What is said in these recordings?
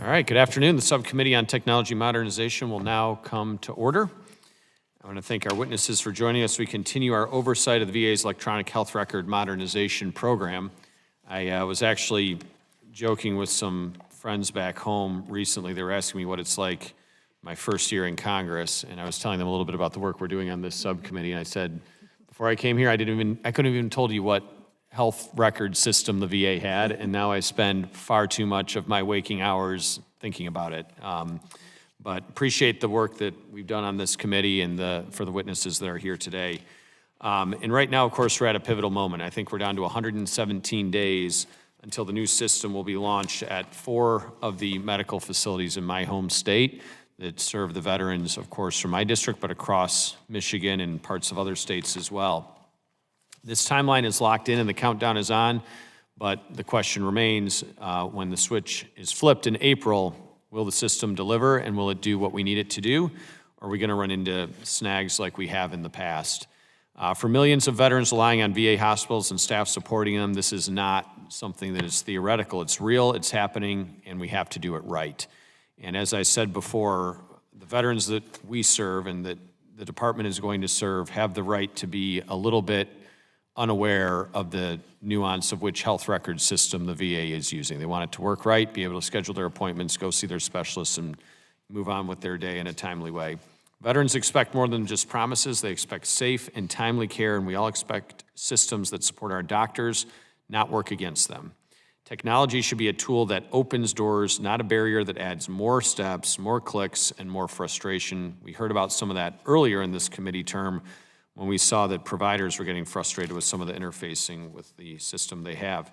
All right, good afternoon. The Subcommittee on Technology Modernization will now come to order. I want to thank our witnesses for joining us. We continue our oversight of the VA's electronic health record modernization program. I was actually joking with some friends back home recently. They were asking me what it's like my first year in Congress, and I was telling them a little bit about the work we're doing on this subcommittee, and I said, before I came here, I couldn't have even told you what health record system the VA had, and now I spend far too much of my waking hours thinking about it. But appreciate the work that we've done on this committee and for the witnesses that are here today. And right now, of course, we're at a pivotal moment. I think we're down to 117 days until the new system will be launched at 4 of the medical facilities in my home state that serve the veterans, of course, from my district, but across Michigan and parts of other states as well. This timeline is locked in and the countdown is on, but the question remains, when the switch is flipped in April, will the system deliver and will it do what we need it to do? Or are we going to run into snags like we have in the past? For millions of veterans relying on VA hospitals and staff supporting them, this is not something that is theoretical. It's real, it's happening, and we have to do it right. And as I said before, the veterans that we serve and that the department is going to serve have the right to be a little bit unaware of the nuance of which health record system the VA is using. They want it to work right, be able to schedule their appointments, go see their specialists, and move on with their day in a timely way. Veterans expect more than just promises. They expect safe and timely care, and we all expect systems that support our doctors, not work against them. Technology should be a tool that opens doors, not a barrier that adds more steps, more clicks, and more frustration. We heard about some of that earlier in this committee term when we saw that providers were getting frustrated with some of the interfacing with the system they have.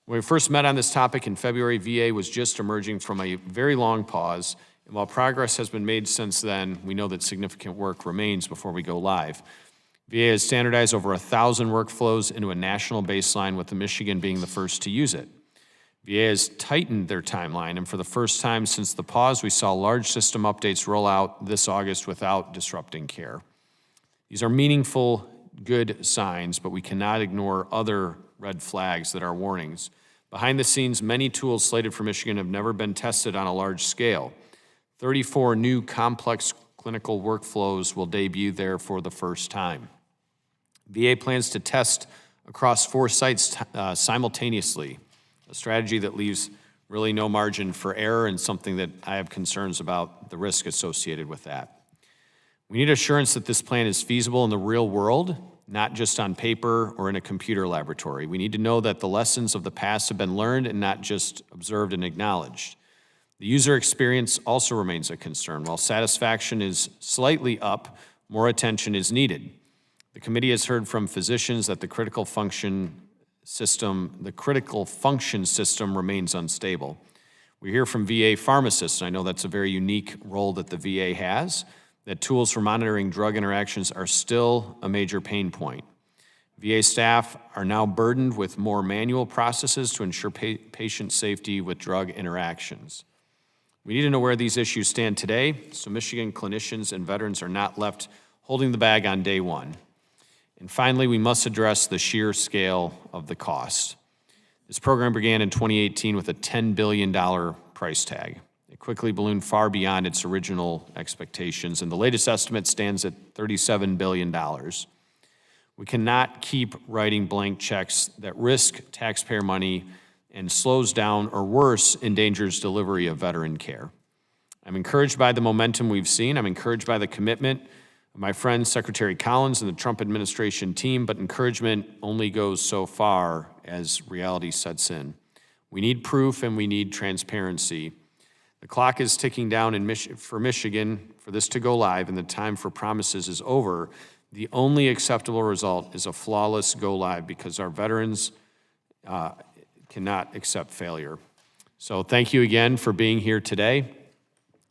When we first met on this topic in February, VA was just emerging from a very long pause, and while progress has been made since then, we know that significant work remains before we go live. VA has standardized over 1,000 workflows into a national baseline, with Michigan being the first to use it. VA has tightened their timeline, and for the first time since the pause, we saw large system updates roll out this August without disrupting care. These are meaningful, good signs, but we cannot ignore other red flags that are warnings. Behind the scenes, many tools slated for Michigan have never been tested on a large scale. 34 new complex clinical workflows will debut there for the first time. VA plans to test across 4 sites simultaneously, a strategy that leaves really no margin for error and something that I have concerns about the risk associated with that. We need assurance that this plan is feasible in the real world, not just on paper or in a computer laboratory. We need to know that the lessons of the past have been learned and not just observed and acknowledged. The user experience also remains a concern. While satisfaction is slightly up, more attention is needed. The committee has heard from physicians that the critical function system remains unstable. We hear from VA pharmacists, and I know that's a very unique role that the VA has, that tools for monitoring drug interactions are still a major pain point. VA staff are now burdened with more manual processes to ensure patient safety with drug interactions. We need to know where these issues stand today, so Michigan clinicians and veterans are not left holding the bag on day one. And finally, we must address the sheer scale of the cost. This program began in 2018 with a $10 billion price tag. It quickly ballooned far beyond its original expectations, and the latest estimate stands at $37 billion. We cannot keep writing blank checks that risk taxpayer money and slows down, or worse, endangers delivery of veteran care. I'm encouraged by the momentum we've seen. I'm encouraged by the commitment of my friend Secretary Collins and the Trump administration team, but encouragement only goes so far as reality sets in. We need proof and we need transparency. The clock is ticking down for Michigan for this to go live, and the time for promises is over. The only acceptable result is a flawless go live, because our veterans cannot accept failure. So thank you again for being here today.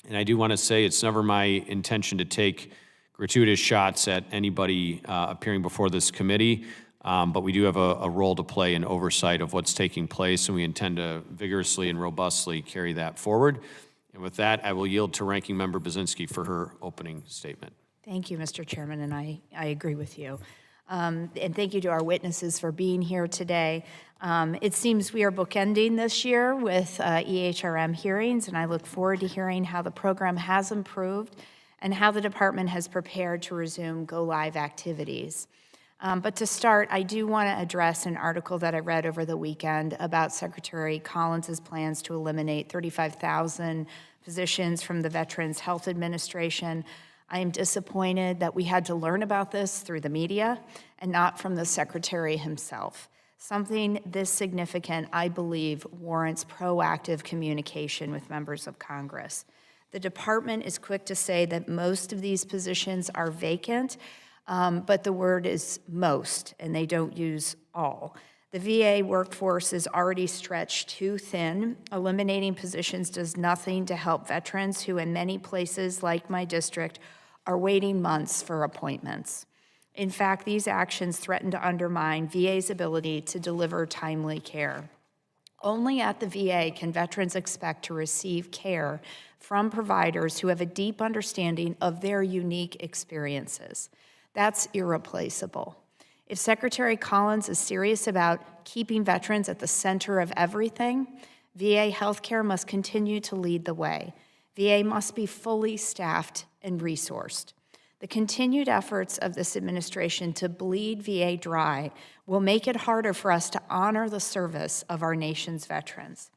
And I do want to say it's never my intention to take gratuitous shots at anybody appearing before this committee, but we do have a role to play in oversight of what's taking place, and we intend to vigorously and robustly carry that forward. And with that, I will yield to Ranking Member Buzinski for her opening statement. Thank you, Mr. Chairman, and I agree with you. And thank you to our witnesses for being here today. It seems we are bookending this year with EHRM hearings, and I look forward to hearing how the program has improved and how the department has prepared to resume go-live activities. But to start, I do want to address an article that I read over the weekend about Secretary Collins's plans to eliminate 35,000 positions from the Veterans Health Administration. I am disappointed that we had to learn about this through the media and not from the Secretary himself. Something this significant, I believe, warrants proactive communication with members of Congress. The department is quick to say that most of these positions are vacant, but the word is most, and they don't use all. The VA workforce is already stretched too thin. Eliminating positions does nothing to help veterans who, in many places like my district, are waiting months for appointments. In fact, these actions threaten to undermine VA's ability to deliver timely care. Only at the VA can veterans expect to receive care from providers who have a deep understanding of their unique experiences. That's irreplaceable. If Secretary Collins is serious about keeping veterans at the center of everything, VA healthcare must continue to lead the way. VA must be fully staffed and resourced. The continued efforts of this administration to bleed VA dry will make it harder for us to honor the service of our nation's veterans.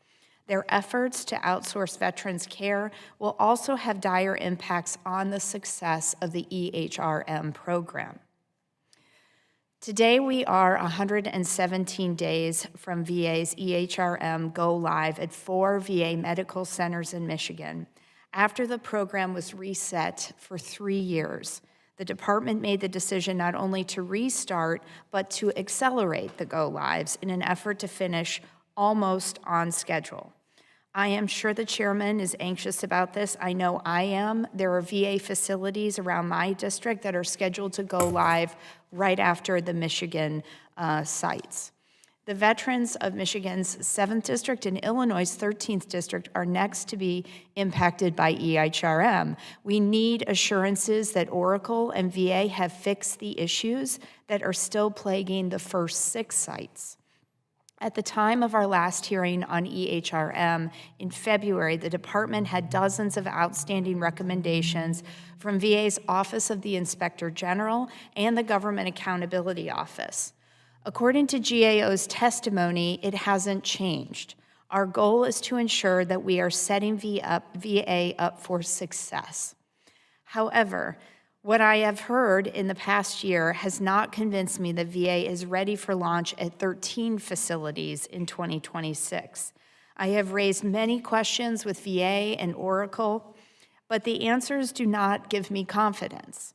Their efforts to outsource veterans care will also have dire impacts on the success of the EHRM program. Today, we are 117 days from VA's EHRM go live at 4 VA medical centers in Michigan. After the program was reset for 3 years, the department made the decision not only to restart, but to accelerate the go-lives in an effort to finish almost on schedule. I am sure the chairman is anxious about this. I know I am. There are VA facilities around my district that are scheduled to go live right after the Michigan sites. The veterans of Michigan's 7th District and Illinois' 13th District are next to be impacted by EHRM. We need assurances that Oracle and VA have fixed the issues that are still plaguing the first 6 sites. At the time of our last hearing on EHRM in February, the department had dozens of outstanding recommendations from VA's Office of the Inspector General and the Government Accountability Office. According to GAO's testimony, it hasn't changed. Our goal is to ensure that we are setting VA up for success. However, what I have heard in the past year has not convinced me that VA is ready for launch at 13 facilities in 2026. I have raised many questions with VA and Oracle, but the answers do not give me confidence.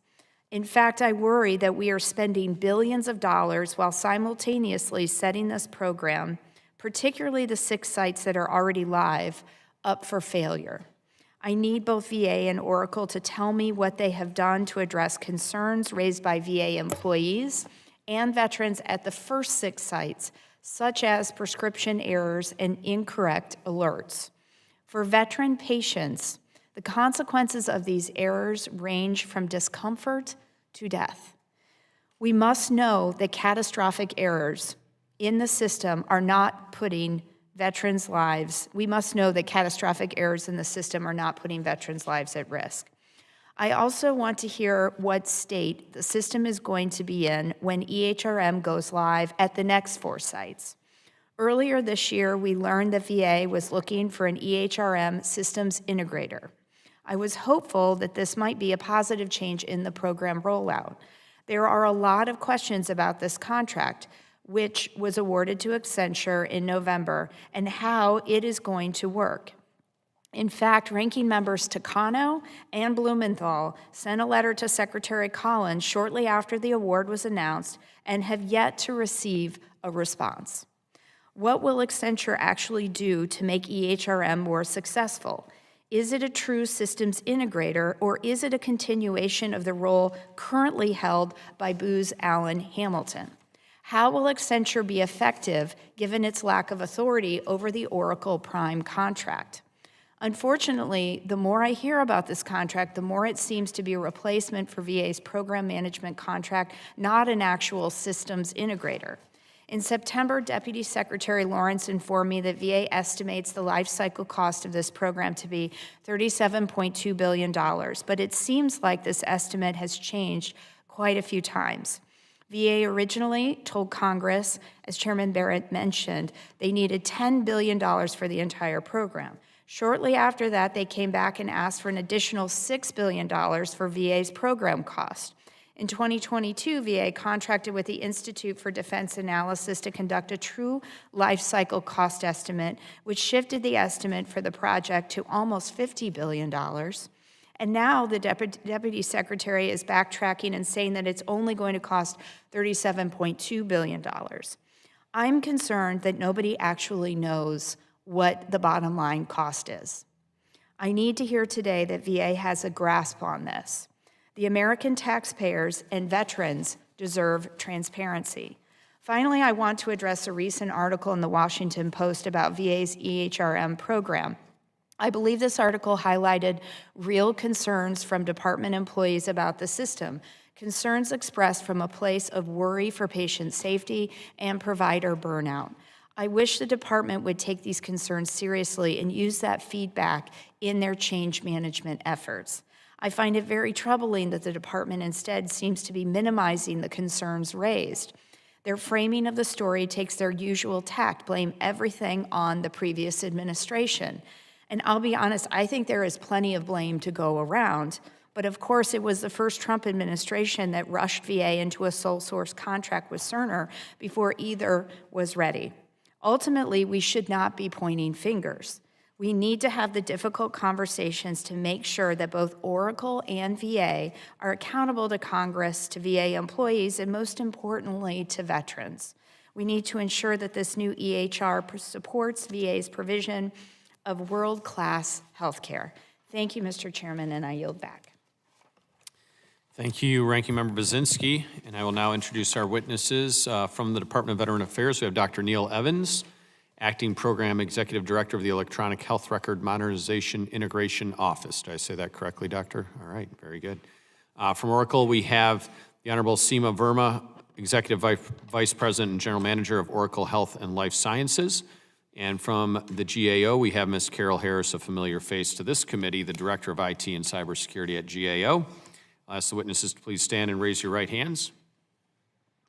In fact, I worry that we are spending billions of dollars while simultaneously setting this program, particularly the 6 sites that are already live, up for failure. I need both VA and Oracle to tell me what they have done to address concerns raised by VA employees and veterans at the first 6 sites, such as prescription errors and incorrect alerts. For veteran patients, the consequences of these errors range from discomfort to death. We must know that catastrophic errors in the system are not putting veterans' lives, we must know that catastrophic errors in the system are not putting veterans' lives at risk. I also want to hear what state the system is going to be in when EHRM goes live at the next 4 sites. Earlier this year, we learned that VA was looking for an EHRM systems integrator. I was hopeful that this might be a positive change in the program rollout. There are a lot of questions about this contract, which was awarded to Accenture in November, and how it is going to work. In fact, ranking members Takano and Blumenthal sent a letter to Secretary Collins shortly after the award was announced and have yet to receive a response. What will Accenture actually do to make EHRM more successful? Is it a true systems integrator, or is it a continuation of the role currently held by Booz Allen Hamilton? How will Accenture be effective given its lack of authority over the Oracle Prime contract? Unfortunately, the more I hear about this contract, the more it seems to be a replacement for VA's program management contract, not an actual systems integrator. In September, Deputy Secretary Lawrence informed me that VA estimates the life cycle cost of this program to be $37.2 billion, but it seems like this estimate has changed quite a few times. VA originally told Congress, as Chairman Barrett mentioned, they needed $10 billion for the entire program. Shortly after that, they came back and asked for an additional $6 billion for VA's program cost. In 2022, VA contracted with the Institute for Defense Analysis to conduct a true life cycle cost estimate, which shifted the estimate for the project to almost $50 billion. And now the Deputy Secretary is backtracking and saying that it's only going to cost $37.2 billion. I'm concerned that nobody actually knows what the bottom line cost is. I need to hear today that VA has a grasp on this. The American taxpayers and veterans deserve transparency. Finally, I want to address a recent article in the Washington Post about VA's EHRM program. I believe this article highlighted real concerns from department employees about the system, concerns expressed from a place of worry for patient safety and provider burnout. I wish the department would take these concerns seriously and use that feedback in their change management efforts. I find it very troubling that the department instead seems to be minimizing the concerns raised. Their framing of the story takes their usual tact, blame everything on the previous administration. And I'll be honest, I think there is plenty of blame to go around, but of course it was the first Trump administration that rushed VA into a sole source contract with Cerner before either was ready. Ultimately, we should not be pointing fingers. We need to have the difficult conversations to make sure that both Oracle and VA are accountable to Congress, to VA employees, and most importantly, to veterans. We need to ensure that this new EHR supports VA's provision of world-class health care. Thank you, Mr. Chairman, and I yield back. Thank you, Ranking Member Bazinski. And I will now introduce our witnesses from the Department of Veteran Affairs. We have Dr. Neil Evans, Acting Program Executive Director of the Electronic Health Record Modernization Integration Office. Did I say that correctly, Doctor? All right, very good. From Oracle, we have the Honorable Seema Verma, Executive Vice President and General Manager of Oracle Health and Life Sciences. And from the GAO, we have Ms. Carol Harris, a familiar face to this committee, the Director of IT and Cybersecurity at GAO. I'll ask the witnesses to please stand and raise your right hands.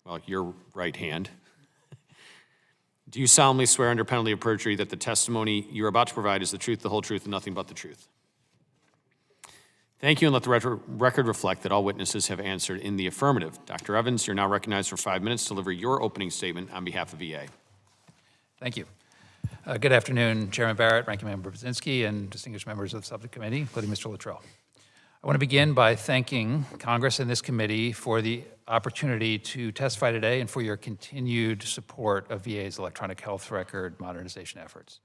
Well, your right hand. Do you solemnly swear under penalty of perjury that the testimony you're about to provide is the truth, the whole truth, and nothing but the truth? Thank you, and let the record reflect that all witnesses have answered in the affirmative. Dr. Evans, you're now recognized for 5 minutes to deliver your opening statement on behalf of VA. Thank you. Good afternoon, Chairman Barrett, Ranking Member Bazinski, and distinguished members of the Subcommittee, including Mr. Luttrell. I want to begin by thanking Congress and this committee for the opportunity to testify today and for your continued support of VA's electronic health record modernization efforts.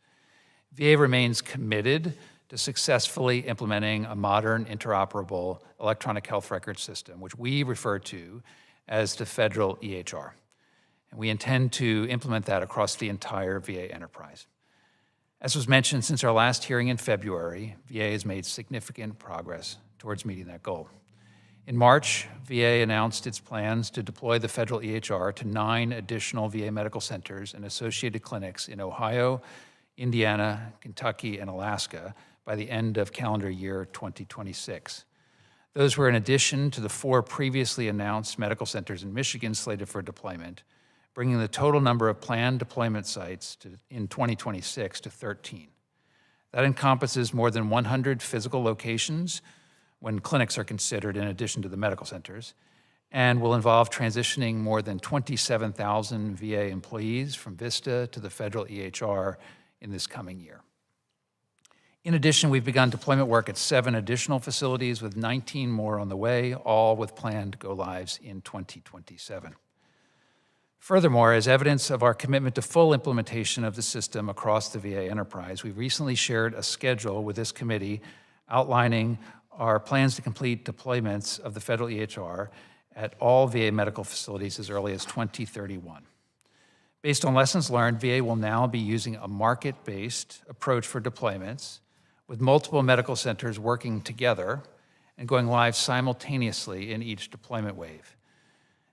VA remains committed to successfully implementing a modern, interoperable electronic health record system, which we refer to as the federal EHR. And we intend to implement that across the entire VA enterprise. As was mentioned, since our last hearing in February, VA has made significant progress towards meeting that goal. In March, VA announced its plans to deploy the federal EHR to 9 additional VA medical centers and associated clinics in Ohio, Indiana, Kentucky, and Alaska by the end of calendar year 2026. Those were in addition to the 4 previously announced medical centers in Michigan slated for deployment, bringing the total number of planned deployment sites in 2026 to 13. That encompasses more than 100 physical locations when clinics are considered in addition to the medical centers, and will involve transitioning more than 27,000 VA employees from VISTA to the federal EHR in this coming year. In addition, we've begun deployment work at 7 additional facilities with 19 more on the way, all with planned go-lives in 2027. Furthermore, as evidence of our commitment to full implementation of the system across the VA enterprise, we recently shared a schedule with this committee outlining our plans to complete deployments of the federal EHR at all VA medical facilities as early as 2031. Based on lessons learned, VA will now be using a market-based approach for deployments, with multiple medical centers working together and going live simultaneously in each deployment wave.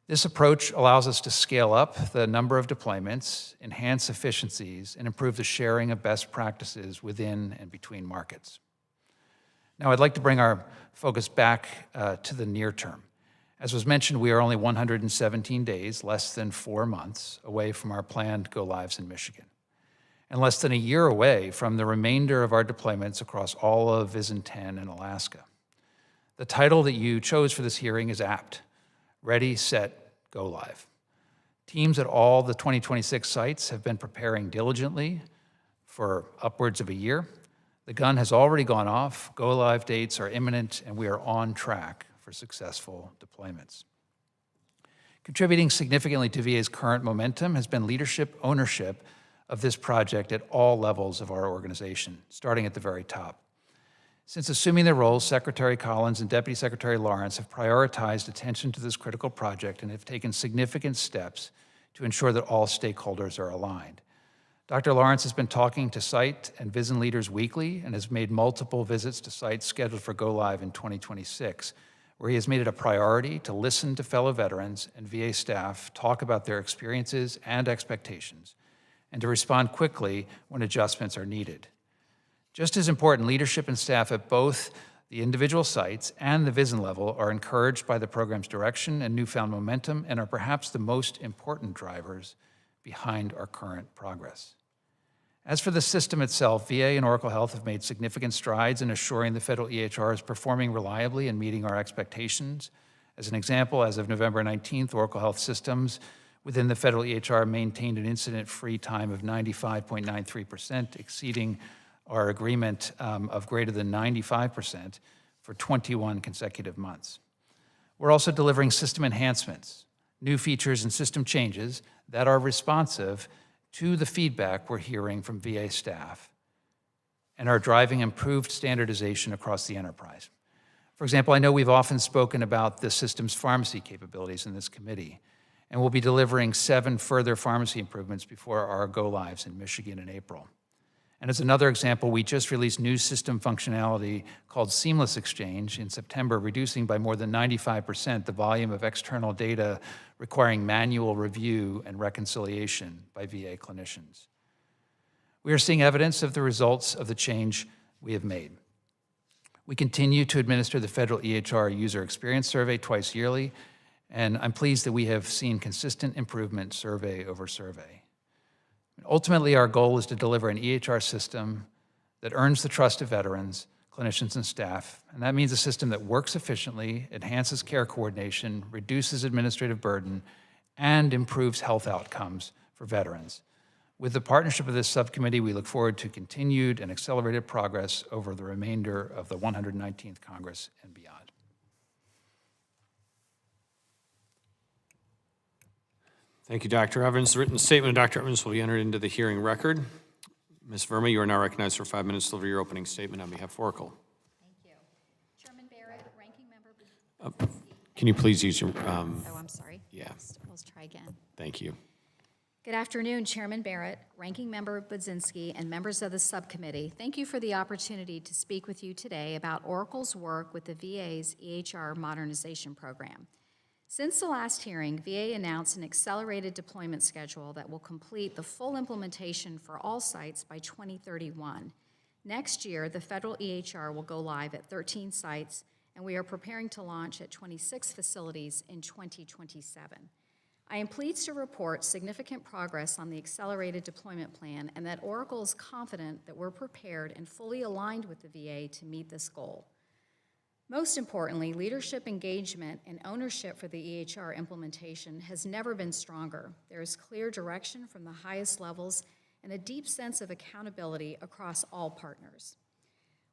This approach allows us to scale up the number of deployments, enhance efficiencies, and improve the sharing of best practices within and between markets. Now, I'd like to bring our focus back to the near term. As was mentioned, we are only 117 days, less than 4 months, away from our planned go-lives in Michigan, and less than a year away from the remainder of our deployments across all of VISN 10 and Alaska. The title that you chose for this hearing is apt: Ready, Set, Go Live. Teams at all the 2026 sites have been preparing diligently for upwards of a year. The gun has already gone off, go-live dates are imminent, and we are on track for successful deployments. Contributing significantly to VA's current momentum has been leadership ownership of this project at all levels of our organization, starting at the very top. Since assuming their roles, Secretary Collins and Deputy Secretary Lawrence have prioritized attention to this critical project and have taken significant steps to ensure that all stakeholders are aligned. Dr. Lawrence has been talking to site and VISN leaders weekly and has made multiple visits to sites scheduled for go-live in 2026, where he has made it a priority to listen to fellow veterans and VA staff talk about their experiences and expectations, and to respond quickly when adjustments are needed. Just as important, leadership and staff at both the individual sites and the VISN level are encouraged by the program's direction and newfound momentum and are perhaps the most important drivers behind our current progress. As for the system itself, VA and Oracle Health have made significant strides in assuring the federal EHR is performing reliably and meeting our expectations. As an example, as of November 19th, Oracle Health systems within the federal EHR maintained an incident-free time of 95.93%, exceeding our agreement of greater than 95% for 21 consecutive months. We're also delivering system enhancements, new features and system changes that are responsive to the feedback we're hearing from VA staff and are driving improved standardization across the enterprise. For example, I know we've often spoken about the system's pharmacy capabilities in this committee, and we'll be delivering 7 further pharmacy improvements before our go-lives in Michigan in April. And as another example, we just released new system functionality called Seamless Exchange in September, reducing by more than 95% the volume of external data requiring manual review and reconciliation by VA clinicians. We are seeing evidence of the results of the change we have made. We continue to administer the Federal EHR User Experience Survey twice yearly, and I'm pleased that we have seen consistent improvement survey over survey. Ultimately, our goal is to deliver an EHR system that earns the trust of veterans, clinicians, and staff, and that means a system that works efficiently, enhances care coordination, reduces administrative burden, and improves health outcomes for veterans. With the partnership of this subcommittee, we look forward to continued and accelerated progress over the remainder of the 119th Congress and beyond. Thank you, Dr. Evans. The written statement of Dr. Evans will be entered into the hearing record. Ms. Verma, you are now recognized for 5 minutes to deliver your opening statement on behalf of Oracle. Thank you. Chairman Barrett, Ranking Member. Can you please use your... I'm sorry. Yeah. Let's try again. Thank you. Good afternoon, Chairman Barrett, Ranking Member Budzinski, and members of the subcommittee. Thank you for the opportunity to speak with you today about Oracle's work with the VA's EHR Modernization Program. Since the last hearing, VA announced an accelerated deployment schedule that will complete the full implementation for all sites by 2031. Next year, the federal EHR will go live at 13 sites, and we are preparing to launch at 26 facilities in 2027. I am pleased to report significant progress on the accelerated deployment plan and that Oracle is confident that we're prepared and fully aligned with the VA to meet this goal. Most importantly, leadership engagement and ownership for the EHR implementation has never been stronger. There is clear direction from the highest levels and a deep sense of accountability across all partners.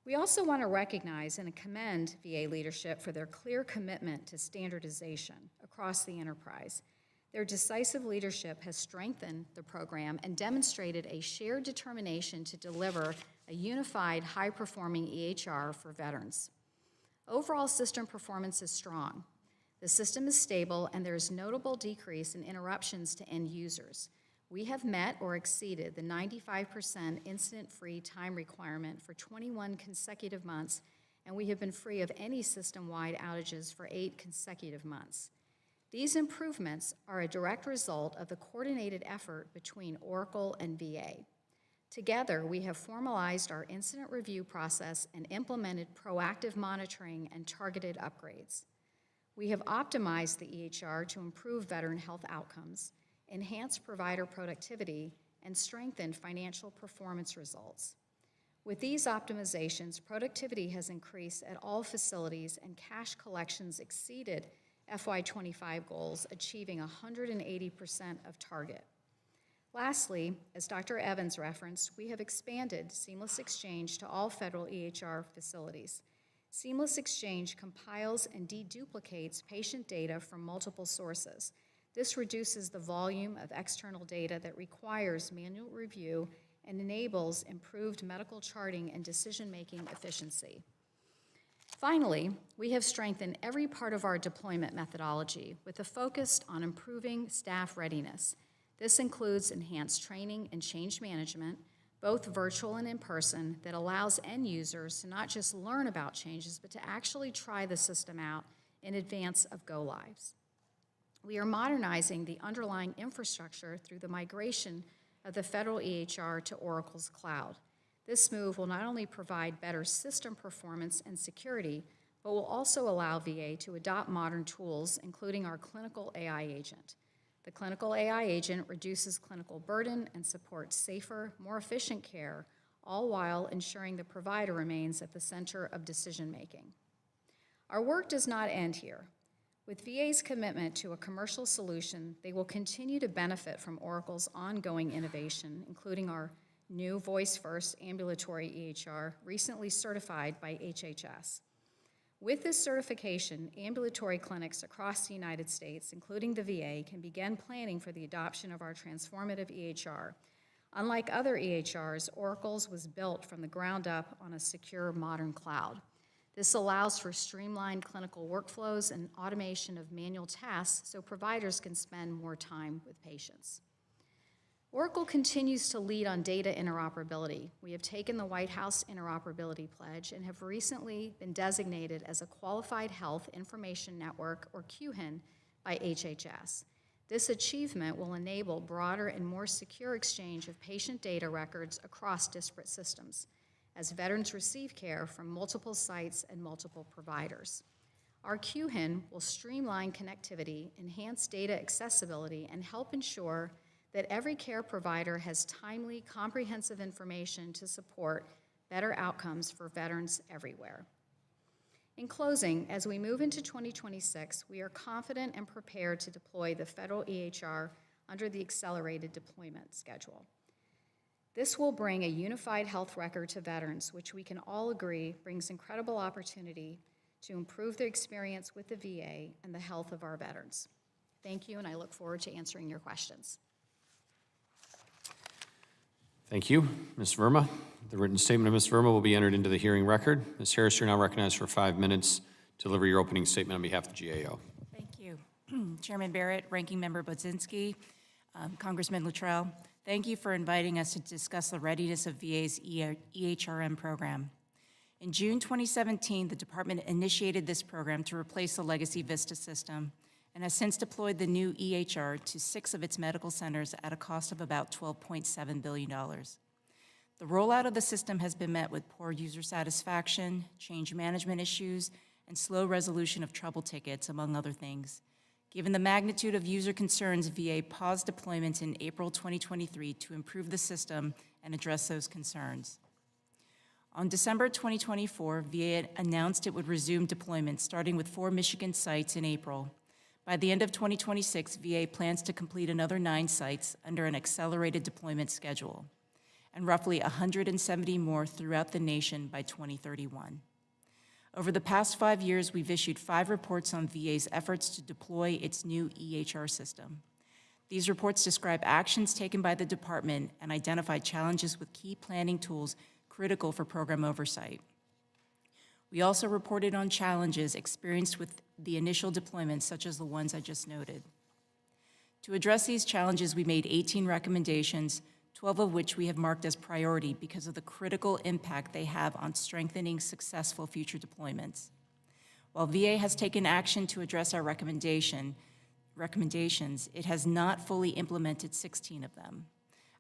We also want to recognize and commend VA leadership for their clear commitment to standardization across the enterprise. Their decisive leadership has strengthened the program and demonstrated a shared determination to deliver a unified, high-performing EHR for veterans. Overall system performance is strong. The system is stable, and there is notable decrease in interruptions to end users. We have met or exceeded the 95% incident-free time requirement for 21 consecutive months, and we have been free of any system-wide outages for 8 consecutive months. These improvements are a direct result of the coordinated effort between Oracle and VA. Together, we have formalized our incident review process and implemented proactive monitoring and targeted upgrades. We have optimized the EHR to improve veteran health outcomes, enhance provider productivity, and strengthen financial performance results. With these optimizations, productivity has increased at all facilities and cash collections exceeded FY25 goals, achieving 180% of target. Lastly, as Dr. Evans referenced, we have expanded Seamless Exchange to all federal EHR facilities. Seamless Exchange compiles and deduplicates patient data from multiple sources. This reduces the volume of external data that requires manual review and enables improved medical charting and decision-making efficiency. Finally, we have strengthened every part of our deployment methodology with a focus on improving staff readiness. This includes enhanced training and change management, both virtual and in person, that allows end users to not just learn about changes, but to actually try the system out in advance of go-lives. We are modernizing the underlying infrastructure through the migration of the federal EHR to Oracle's cloud. This move will not only provide better system performance and security, but will also allow VA to adopt modern tools, including our clinical AI agent. The clinical AI agent reduces clinical burden and supports safer, more efficient care, all while ensuring the provider remains at the center of decision-making. Our work does not end here. With VA's commitment to a commercial solution, they will continue to benefit from Oracle's ongoing innovation, including our new voice-first ambulatory EHR, recently certified by HHS. With this certification, ambulatory clinics across the United States, including the VA, can begin planning for the adoption of our transformative EHR. Unlike other EHRs, Oracle's was built from the ground up on a secure modern cloud. This allows for streamlined clinical workflows and automation of manual tasks so providers can spend more time with patients. Oracle continues to lead on data interoperability. We have taken the White House Interoperability Pledge and have recently been designated as a Qualified Health Information Network, or QHIN, by HHS. This achievement will enable broader and more secure exchange of patient data records across disparate systems, as veterans receive care from multiple sites and multiple providers. Our QHIN will streamline connectivity, enhance data accessibility, and help ensure that every care provider has timely, comprehensive information to support better outcomes for veterans everywhere. In closing, as we move into 2026, we are confident and prepared to deploy the federal EHR under the accelerated deployment schedule. This will bring a unified health record to veterans, which we can all agree brings incredible opportunity to improve their experience with the VA and the health of our veterans. Thank you, and I look forward to answering your questions. Thank you. Ms. Verma. The written statement of Ms. Verma will be entered into the hearing record. Ms. Harris, you're now recognized for 5 minutes to deliver your opening statement on behalf of the GAO. Thank you. Chairman Barrett, Ranking Member Budzinski, Congressman Luttrell, thank you for inviting us to discuss the readiness of VA's EHRM program. In June 2017, the department initiated this program to replace the legacy VISTA system and has since deployed the new EHR to 6 of its medical centers at a cost of about $12.7 billion. The rollout of the system has been met with poor user satisfaction, change management issues, and slow resolution of trouble tickets, among other things. Given the magnitude of user concerns, VA paused deployments in April 2023 to improve the system and address those concerns. On December 2024, VA announced it would resume deployment, starting with 4 Michigan sites in April. By the end of 2026, VA plans to complete another 9 sites under an accelerated deployment schedule, and roughly 170 more throughout the nation by 2031. Over the past 5 years, we've issued 5 reports on VA's efforts to deploy its new EHR system. These reports describe actions taken by the department and identify challenges with key planning tools critical for program oversight. We also reported on challenges experienced with the initial deployments, such as the ones I just noted. To address these challenges, we made 18 recommendations, 12 of which we have marked as priority because of the critical impact they have on strengthening successful future deployments. While VA has taken action to address our recommendations, it has not fully implemented 16 of them.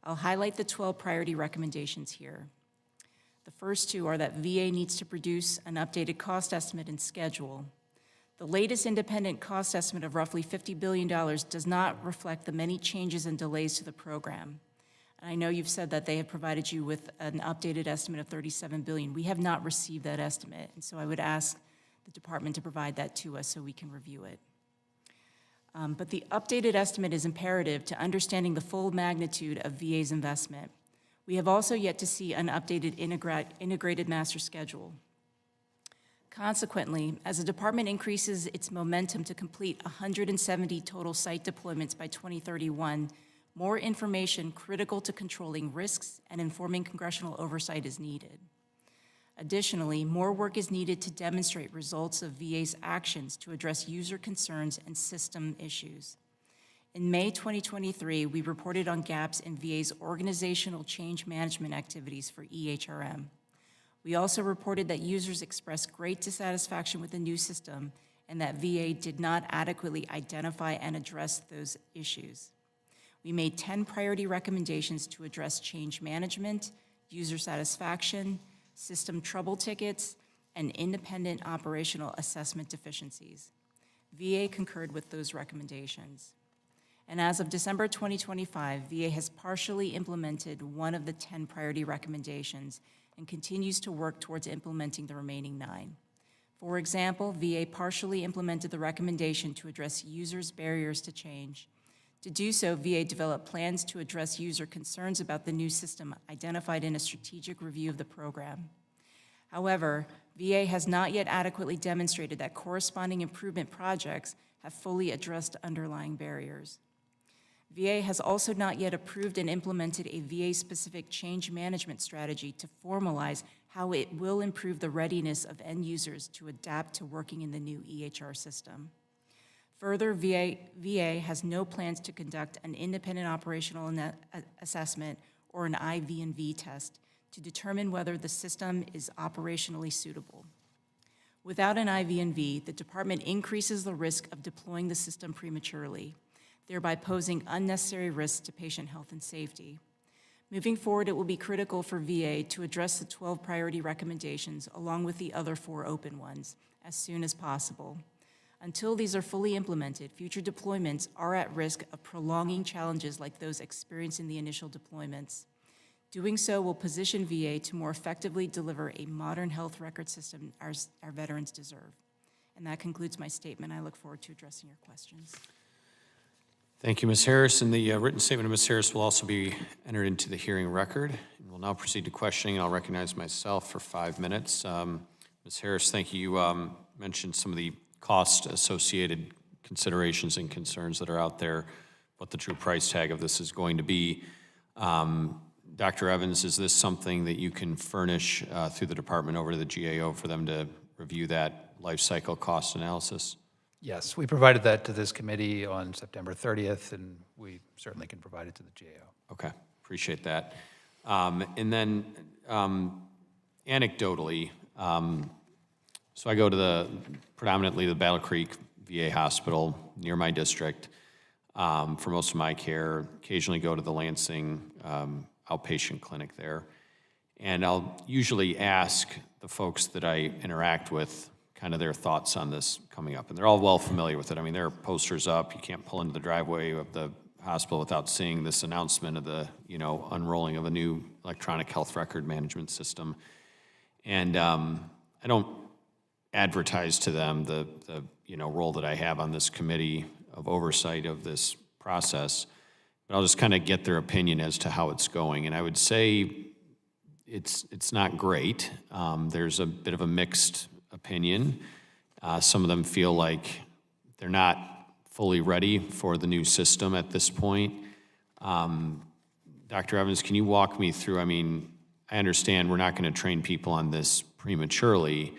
I'll highlight the 12 priority recommendations here. The first two are that VA needs to produce an updated cost estimate and schedule. The latest independent cost estimate of roughly $50 billion does not reflect the many changes and delays to the program. And I know you've said that they have provided you with an updated estimate of $37 billion. We have not received that estimate, and so I would ask the department to provide that to us so we can review it. But the updated estimate is imperative to understanding the full magnitude of VA's investment. We have also yet to see an updated integrated master schedule. Consequently, as the department increases its momentum to complete 170 total site deployments by 2031, more information critical to controlling risks and informing congressional oversight is needed. Additionally, more work is needed to demonstrate results of VA's actions to address user concerns and system issues. In May 2023, we reported on gaps in VA's organizational change management activities for EHRM. We also reported that users expressed great dissatisfaction with the new system and that VA did not adequately identify and address those issues. We made 10 priority recommendations to address change management, user satisfaction, system trouble tickets, and independent operational assessment deficiencies. VA concurred with those recommendations. And as of December 2025, VA has partially implemented one of the 10 priority recommendations and continues to work towards implementing the remaining 9. For example, VA partially implemented the recommendation to address users' barriers to change. To do so, VA developed plans to address user concerns about the new system identified in a strategic review of the program. However, VA has not yet adequately demonstrated that corresponding improvement projects have fully addressed underlying barriers. VA has also not yet approved and implemented a VA-specific change management strategy to formalize how it will improve the readiness of end users to adapt to working in the new EHR system. Further, VA has no plans to conduct an independent operational assessment or an IV&V test to determine whether the system is operationally suitable. Without an IV&V, the department increases the risk of deploying the system prematurely, thereby posing unnecessary risks to patient health and safety. Moving forward, it will be critical for VA to address the 12 priority recommendations along with the other 4 open ones as soon as possible. Until these are fully implemented, future deployments are at risk of prolonging challenges like those experienced in the initial deployments. Doing so will position VA to more effectively deliver a modern health record system our veterans deserve. And that concludes my statement. I look forward to addressing your questions. Thank you, Ms. Harris. And the written statement of Ms. Harris will also be entered into the hearing record. And we'll now proceed to questioning. I'll recognize myself for 5 minutes. Ms. Harris, thank you. You mentioned some of the cost-associated considerations and concerns that are out there, what the true price tag of this is going to be. Dr. Evans, is this something that you can furnish through the department over to the GAO for them to review that life cycle cost analysis? Yes, we provided that to this committee on September 30th, and we certainly can provide it to the GAO. Okay, appreciate that. And then anecdotally, so I go to predominantly the Battle Creek VA hospital near my district for most of my care, occasionally go to the Lansing outpatient clinic there. And I'll usually ask the folks that I interact with kind of their thoughts on this coming up. And they're all well familiar with it. I mean, there are posters up. You can't pull into the driveway of the hospital without seeing this announcement of the, unrolling of a new electronic health record management system. And I don't advertise to them the role that I have on this committee of oversight of this process, but I'll just kind of get their opinion as to how it's going. And I would say it's not great. There's a bit of a mixed opinion. Some of them feel like they're not fully ready for the new system at this point. Dr. Evans, can you walk me through, I understand we're not going to train people on this prematurely,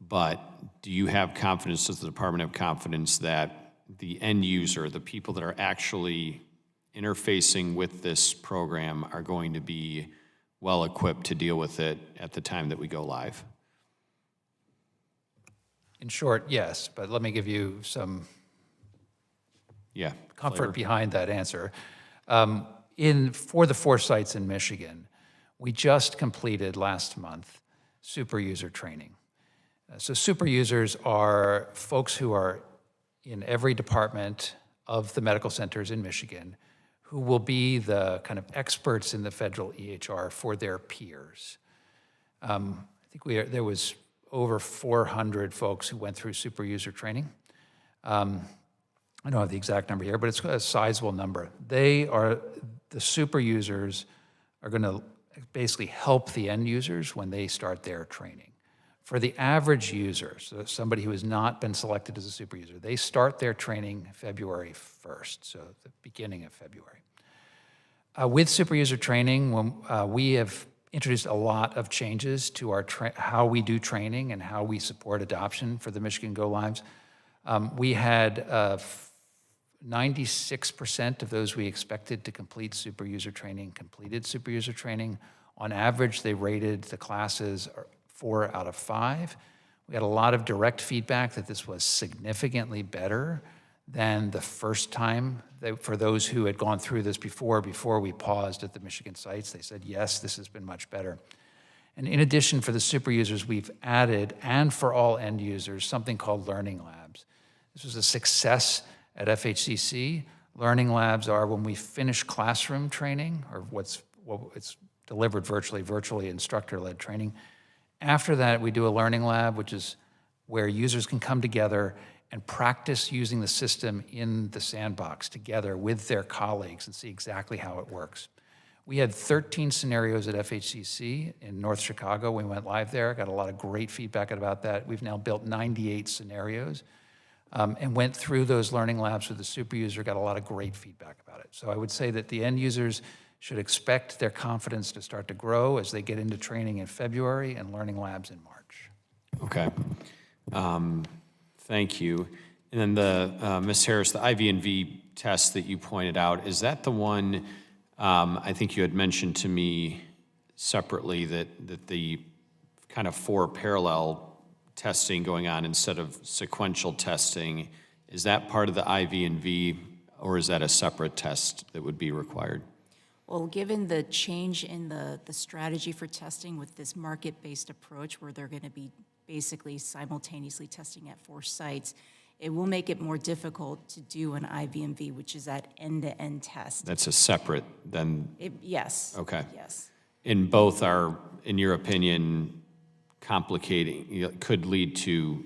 but do you have confidence, does the department have confidence that the end user, the people that are actually interfacing with this program, are going to be well equipped to deal with it at the time that we go live? In short, yes, but let me give you some Yeah. comfort flavor. behind that answer. For the 4 sites in Michigan, we just completed last month super user training. So super users are folks who are in every department of the medical centers in Michigan who will be the kind of experts in the federal EHR for their peers. I think there was over 400 folks who went through super user training. I don't have the exact number here, but it's a sizable number. The super users are going to basically help the end users when they start their training. For the average user, so somebody who has not been selected as a super user, they start their training February 1st, so the beginning of February. With super user training, we have introduced a lot of changes to our how we do training and how we support adoption for the Michigan Go Lives. We had 96% of those we expected to complete super user training completed super user training. On average, they rated the classes 4 out of 5. We had a lot of direct feedback that this was significantly better than the first time. For those who had gone through this before we paused at the Michigan sites, they said, yes, this has been much better. And in addition, for the super users, we've added, and for all end users, something called learning labs. This was a success at FHCC. Learning labs are when we finish classroom training, or it's delivered virtually instructor-led training. After that, we do a learning lab, which is where users can come together and practice using the system in the sandbox together with their colleagues and see exactly how it works. We had 13 scenarios at FHCC in North Chicago. We went live there, got a lot of great feedback about that. We've now built 98 scenarios and went through those learning labs with the super user, got a lot of great feedback about it. So I would say that the end users should expect their confidence to start to grow as they get into training in February and learning labs in March. Okay. Thank you. And then Ms. Harris, the IV&V test that you pointed out, is that the one, I think you had mentioned to me separately that the kind of 4 parallel testing going on instead of sequential testing, is that part of the IV&V, or is that a separate test that would be required? Well, given the change in the strategy for testing with this market-based approach where they're going to be basically simultaneously testing at 4 sites, it will make it more difficult to do an IV&V, which is that end-to-end test. That's a separate then? Yes. Okay. Yes. And both are, in your opinion, complicating, could lead to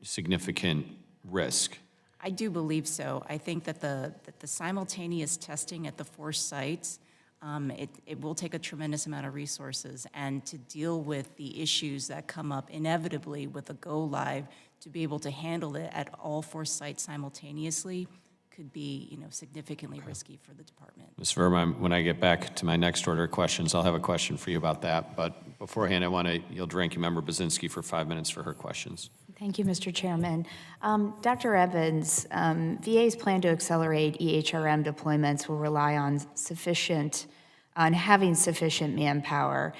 significant risk? I do believe so. I think that the simultaneous testing at the 4 sites, it will take a tremendous amount of resources, and to deal with the issues that come up inevitably with a go live, to be able to handle it at all 4 sites simultaneously could be, significantly risky for the department. Ms. Verma, when I get back to my next order of questions, I'll have a question for you about that. But beforehand, I want to yield to Ranking Member Budzinski for 5 minutes for her questions. Thank you, Mr. Chairman. Dr. Evans, VA's plan to accelerate EHRM deployments will rely on having sufficient manpower.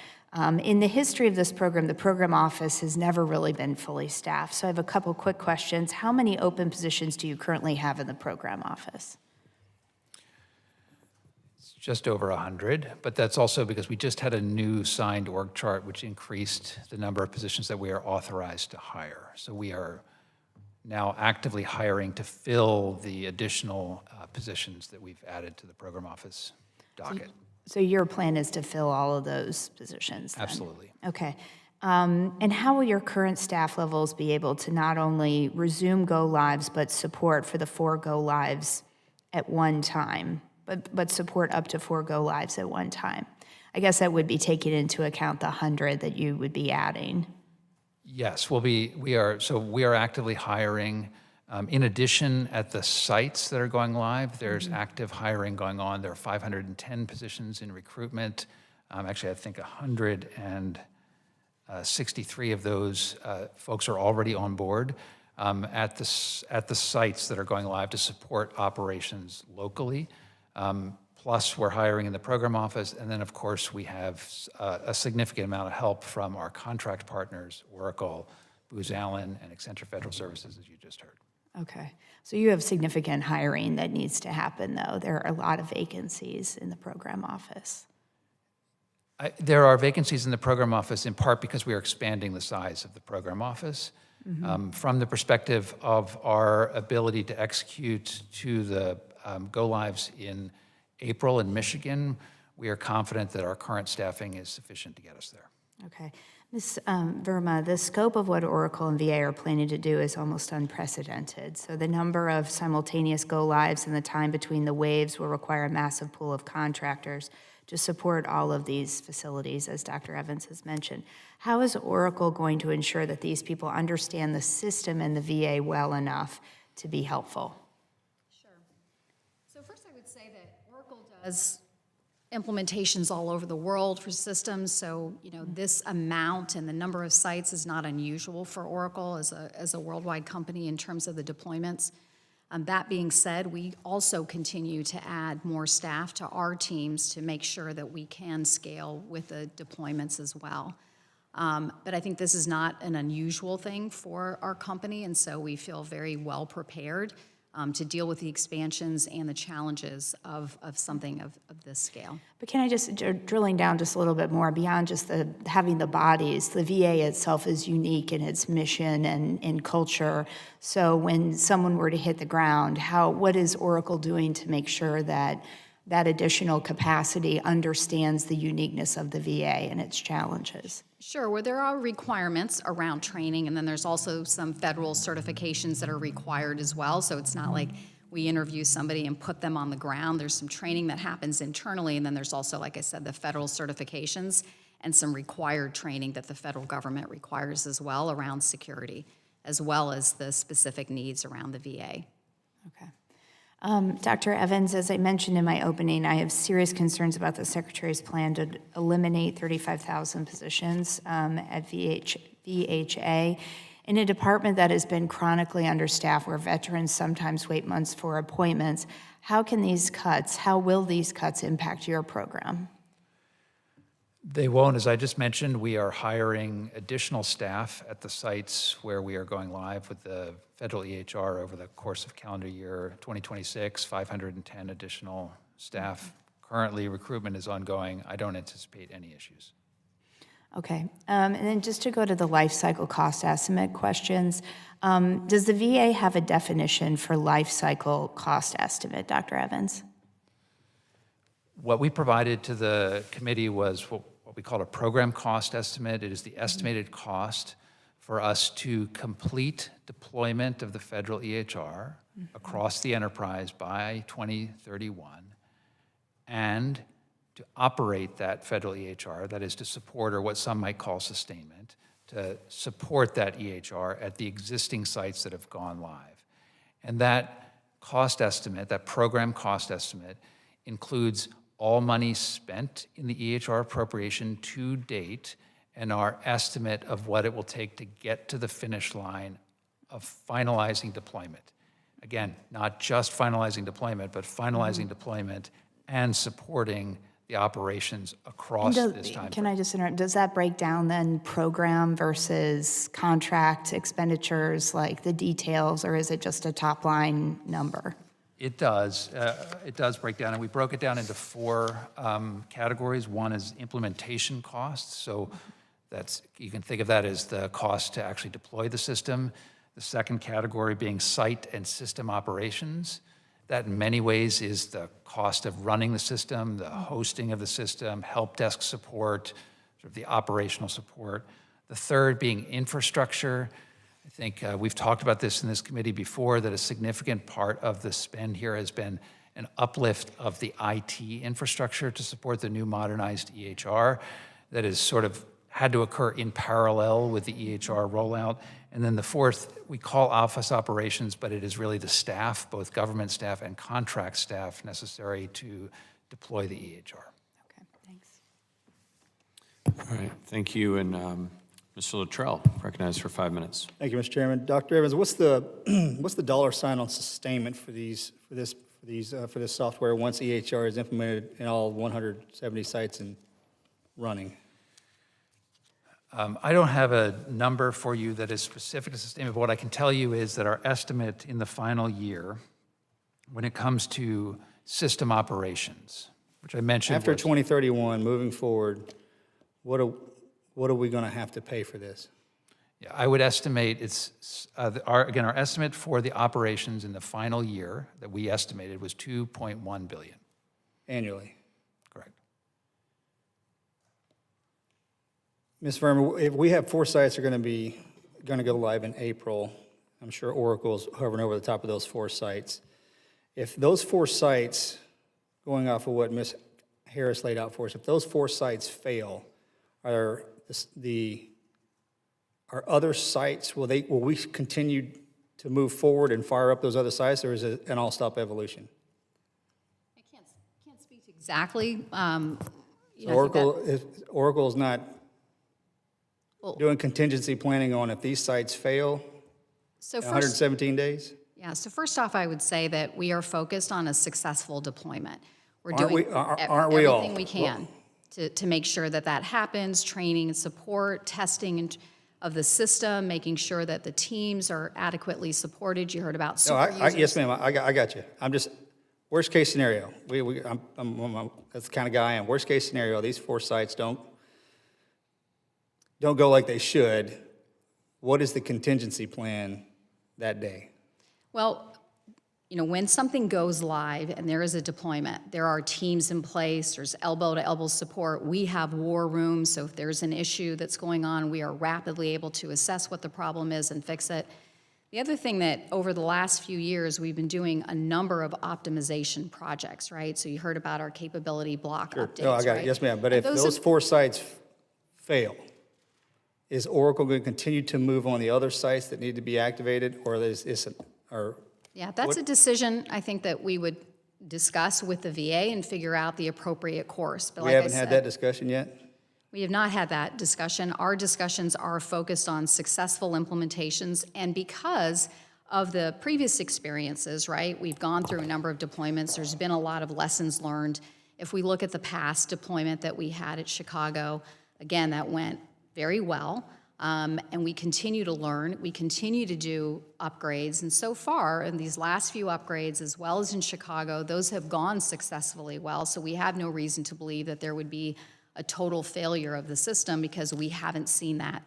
In the history of this program, the program office has never really been fully staffed. So I have a couple quick questions. How many open positions do you currently have in the program office? It's just over 100, but that's also because we just had a new signed org chart which increased the number of positions that we are authorized to hire. So we are now actively hiring to fill the additional positions that we've added to the program office docket. So your plan is to fill all of those positions then? Absolutely. Okay. And how will your current staff levels be able to not only resume go-lives, but support for the 4 go-lives at one time, but support up to 4 go-lives at one time? I guess that would be taking into account the 100 that you would be adding. Yes, we are actively hiring. In addition, at the sites that are going live, there's active hiring going on. There are 510 positions in recruitment. Actually, I think 163 of those folks are already on board. at the sites that are going live to support operations locally. Plus, we're hiring in the program office, and then, of course, we have a significant amount of help from our contract partners, Oracle, Booz Allen, and Accenture Federal Services, as you just heard. Okay. So you have significant hiring that needs to happen, though. There are a lot of vacancies in the program office. There are vacancies in the program office in part because we are expanding the size of the program office. From the perspective of our ability to execute to the go-lives in April in Michigan, we are confident that our current staffing is sufficient to get us there. Okay. Ms. Verma, the scope of what Oracle and VA are planning to do is almost unprecedented. So the number of simultaneous go-lives and the time between the waves will require a massive pool of contractors to support all of these facilities, as Dr. Evans has mentioned. How is Oracle going to ensure that these people understand the system and the VA well enough to be helpful? Sure. So first I would say that Oracle does implementations all over the world for systems, so this amount and the number of sites is not unusual for Oracle as a worldwide company in terms of the deployments. That being said, we also continue to add more staff to our teams to make sure that we can scale with the deployments as well. But I think this is not an unusual thing for our company, and so we feel very well prepared to deal with the expansions and the challenges of something of this scale. But can I just, drilling down just a little bit more, beyond just having the bodies, the VA itself is unique in its mission and culture. So when someone were to hit the ground, what is Oracle doing to make sure that that additional capacity understands the uniqueness of the VA and its challenges? Sure, well, there are requirements around training, and then there's also some federal certifications that are required as well, so it's not like we interview somebody and put them on the ground. There's some training that happens internally, and then there's also, like I said, the federal certifications and some required training that the federal government requires as well around security, as well as the specific needs around the VA. Okay. Dr. Evans, as I mentioned in my opening, I have serious concerns about the Secretary's plan to eliminate 35,000 positions at VHA in a department that has been chronically understaffed, where veterans sometimes wait months for appointments. How will these cuts impact your program? They won't. As I just mentioned, we are hiring additional staff at the sites where we are going live with the federal EHR over the course of calendar year 2026, 510 additional staff. Currently, recruitment is ongoing. I don't anticipate any issues. Okay. And then just to go to the life cycle cost estimate questions, does the VA have a definition for life cycle cost estimate, Dr. Evans? What we provided to the committee was what we call a program cost estimate. It is the estimated cost for us to complete deployment of the federal EHR across the enterprise by 2031 and to operate that federal EHR, that is to support, or what some might call sustainment, to support that EHR at the existing sites that have gone live. And that cost estimate, that program cost estimate, includes all money spent in the EHR appropriation to date and our estimate of what it will take to get to the finish line of finalizing deployment. Again, not just finalizing deployment, but finalizing deployment and supporting the operations across this time. Can I just interrupt? Does that break down then program versus contract expenditures, like the details, or is it just a top line number? It does. It does break down, and we broke it down into four categories. One is implementation costs, so you can think of that as the cost to actually deploy the system. The second category being site and system operations. That in many ways is the cost of running the system, the hosting of the system, help desk support, sort of the operational support. The third being infrastructure. I think we've talked about this in this committee before, that a significant part of the spend here has been an uplift of the IT infrastructure to support the new modernized EHR that has sort of had to occur in parallel with the EHR rollout. And then the fourth, we call office operations, but it is really the staff, both government staff and contract staff, necessary to deploy the EHR. Okay, thanks. All right, thank you. And Mr. Luttrell, recognized for 5 minutes. Thank you, Mr. Chairman. Dr. Evans, what's the what's the dollar sign on sustainment for this software once EHR is implemented in all 170 sites and running? I don't have a number for you that is specific to sustainment, but what I can tell you is that our estimate in the final year, when it comes to system operations, which I mentioned After was- 2031, moving forward, what are we going to have to pay for this? Yeah, I would estimate our estimate for the operations in the final year that we estimated was $2.1 billion. Annually? Correct. Ms. Verma, if we have 4 sites that are going to go live in April, I'm sure Oracle's hovering over the top of those 4 sites. If those 4 sites, going off of what Ms. Harris laid out for us, if those 4 sites fail, are other sites, will we continue to move forward and fire up those other sites, or is it an all-stop evolution? I can't speak to exactly. Oracle is not doing contingency planning on if these sites fail So in first, 117 days? yeah. So first off, I would say that we are focused on a successful deployment. We're Aren't doing we- aren't we all? everything we can to make sure that that happens. Training and support, testing of the system, making sure that the teams are adequately supported. You heard about No, super users. yes, ma'am, I got you. I'm just, worst case scenario, that's the kind of guy I am. Worst case scenario, these 4 sites don't go like they should. What is the contingency plan that day? Well, when something goes live and there is a deployment, there are teams in place, there's elbow-to-elbow support. We have war rooms, so if there's an issue that's going on, we are rapidly able to assess what the problem is and fix it. The other thing that over the last few years, we've been doing a number of optimization projects, right? So you heard about our capability block updates, No, I got right? it, yes, ma'am. But And if those 4 sites fail, is Oracle going to continue to move on the other sites that need to be activated, or Yeah, that's a decision I think that we would discuss with the VA and figure out the appropriate course. But we like I haven't had said, that discussion yet? we have not had that discussion. Our discussions are focused on successful implementations, and because of the previous experiences, right, we've gone through a number of deployments. There's been a lot of lessons learned. If we look at the past deployment that we had at Chicago, again, that went very well. And we continue to learn, we continue to do upgrades, and so far, in these last few upgrades, as well as in Chicago, those have gone successfully well, so we have no reason to believe that there would be a total failure of the system, because we haven't seen that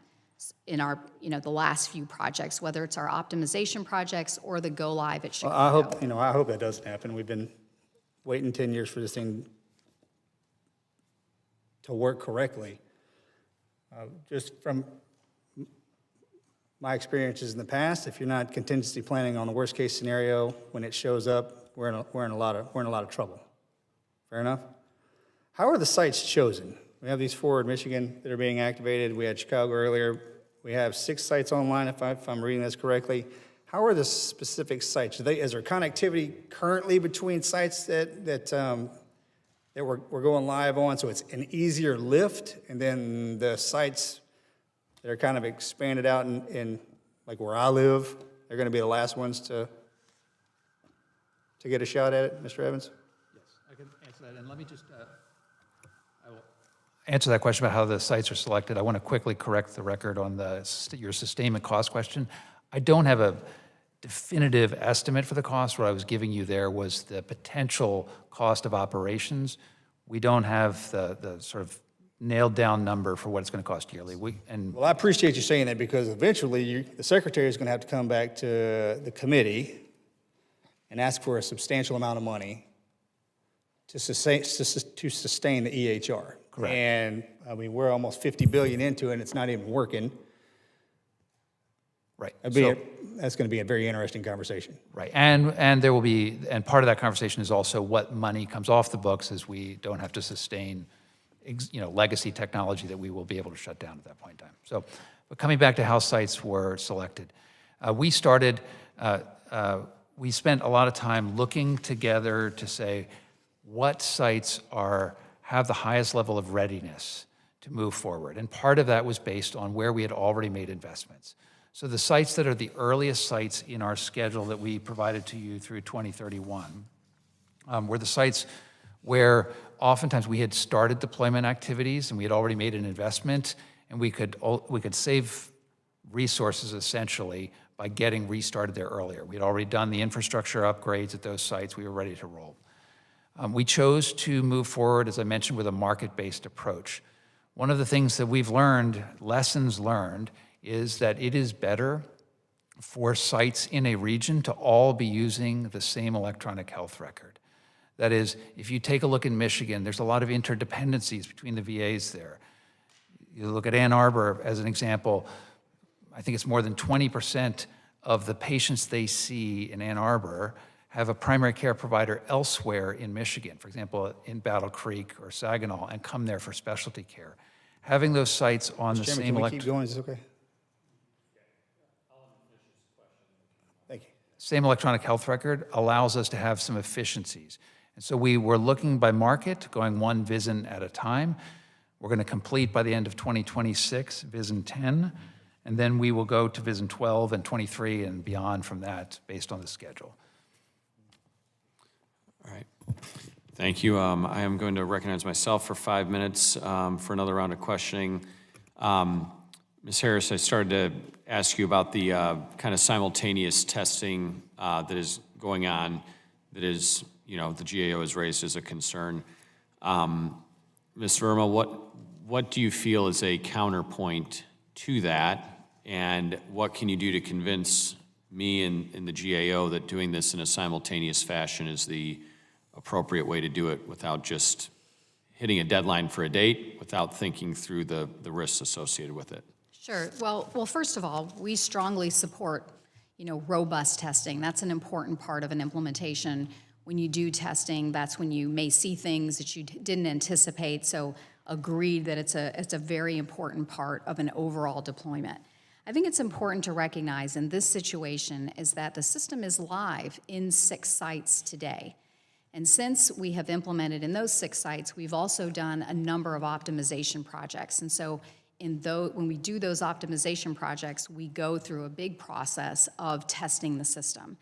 in our, the last few projects, whether it's our optimization projects or the go live at Chicago. Well, I hope that doesn't happen. We've been waiting 10 years for this thing to work correctly. Just from my experiences in the past, if you're not contingency planning on the worst case scenario, when it shows up, we're in a lot of trouble. Fair enough? How are the sites chosen? We have these 4 in Michigan that are being activated. We had Chicago earlier. We have 6 sites online, if I'm reading this correctly. How are the specific sites? Is there connectivity currently between sites that we're going live on, so it's an easier lift, and then the sites that are kind of expanded out in like where I live, they're going to be the last ones to get a shot at it, Mr. Evans? Yes, I can answer that, and let me just, I will answer that question about how the sites are selected. I want to quickly correct the record on your sustainment cost question. I don't have a definitive estimate for the cost. What I was giving you there was the potential cost of operations. We don't have the sort of nailed down number for what it's going to cost yearly. Well, I appreciate you saying that, because eventually the secretary is going to have to come back to the committee and ask for a substantial amount of money to sustain the EHR. Correct. And I mean, we're almost $50 billion into it, and it's not even working. Right. That's going to be a very interesting conversation. Right, and there will be, and part of that conversation is also what money comes off the books, as we don't have to sustain, legacy technology that we will be able to shut down at that point in time. So, but coming back to how sites were selected, we spent a lot of time looking together to say what sites have the highest level of readiness to move forward. And part of that was based on where we had already made investments. So the sites that are the earliest sites in our schedule that we provided to you through 2031 were the sites where oftentimes we had started deployment activities and we had already made an investment, and we could save resources essentially by getting restarted there earlier. We had already done the infrastructure upgrades at those sites. We were ready to roll. We chose to move forward, as I mentioned, with a market-based approach. One of the things that we've learned, lessons learned, is that it is better for sites in a region to all be using the same electronic health record. That is, if you take a look in Michigan, there's a lot of interdependencies between the VAs there. You look at Ann Arbor as an example, I think it's more than 20% of the patients they see in Ann Arbor have a primary care provider elsewhere in Michigan, for example, in Battle Creek or Saginaw, and come there for specialty care. Having those sites on the Chairman, same can we keep going? Is this okay? Thank you. same electronic health record allows us to have some efficiencies. And so we were looking by market, going one VISN at a time. We're going to complete by the end of 2026 VISN 10, and then we will go to VISN 12 and 23 and beyond from that based on the schedule. All right. Thank you. I am going to recognize myself for 5 minutes for another round of questioning. Ms. Harris, I started to ask you about the kind of simultaneous testing that is going on, that is, the GAO has raised as a concern. Ms. Verma, what do you feel is a counterpoint to that, and what can you do to convince me and the GAO that doing this in a simultaneous fashion is the appropriate way to do it without just hitting a deadline for a date, without thinking through the risks associated with it? Sure. Well, first of all, we strongly support, robust testing. That's an important part of an implementation. When you do testing, that's when you may see things that you didn't anticipate. So agreed that it's a very important part of an overall deployment. I think it's important to recognize in this situation is that the system is live in 6 sites today. And since we have implemented in those 6 sites, we've also done a number of optimization projects. And so when we do those optimization projects, we go through a big process of testing the system.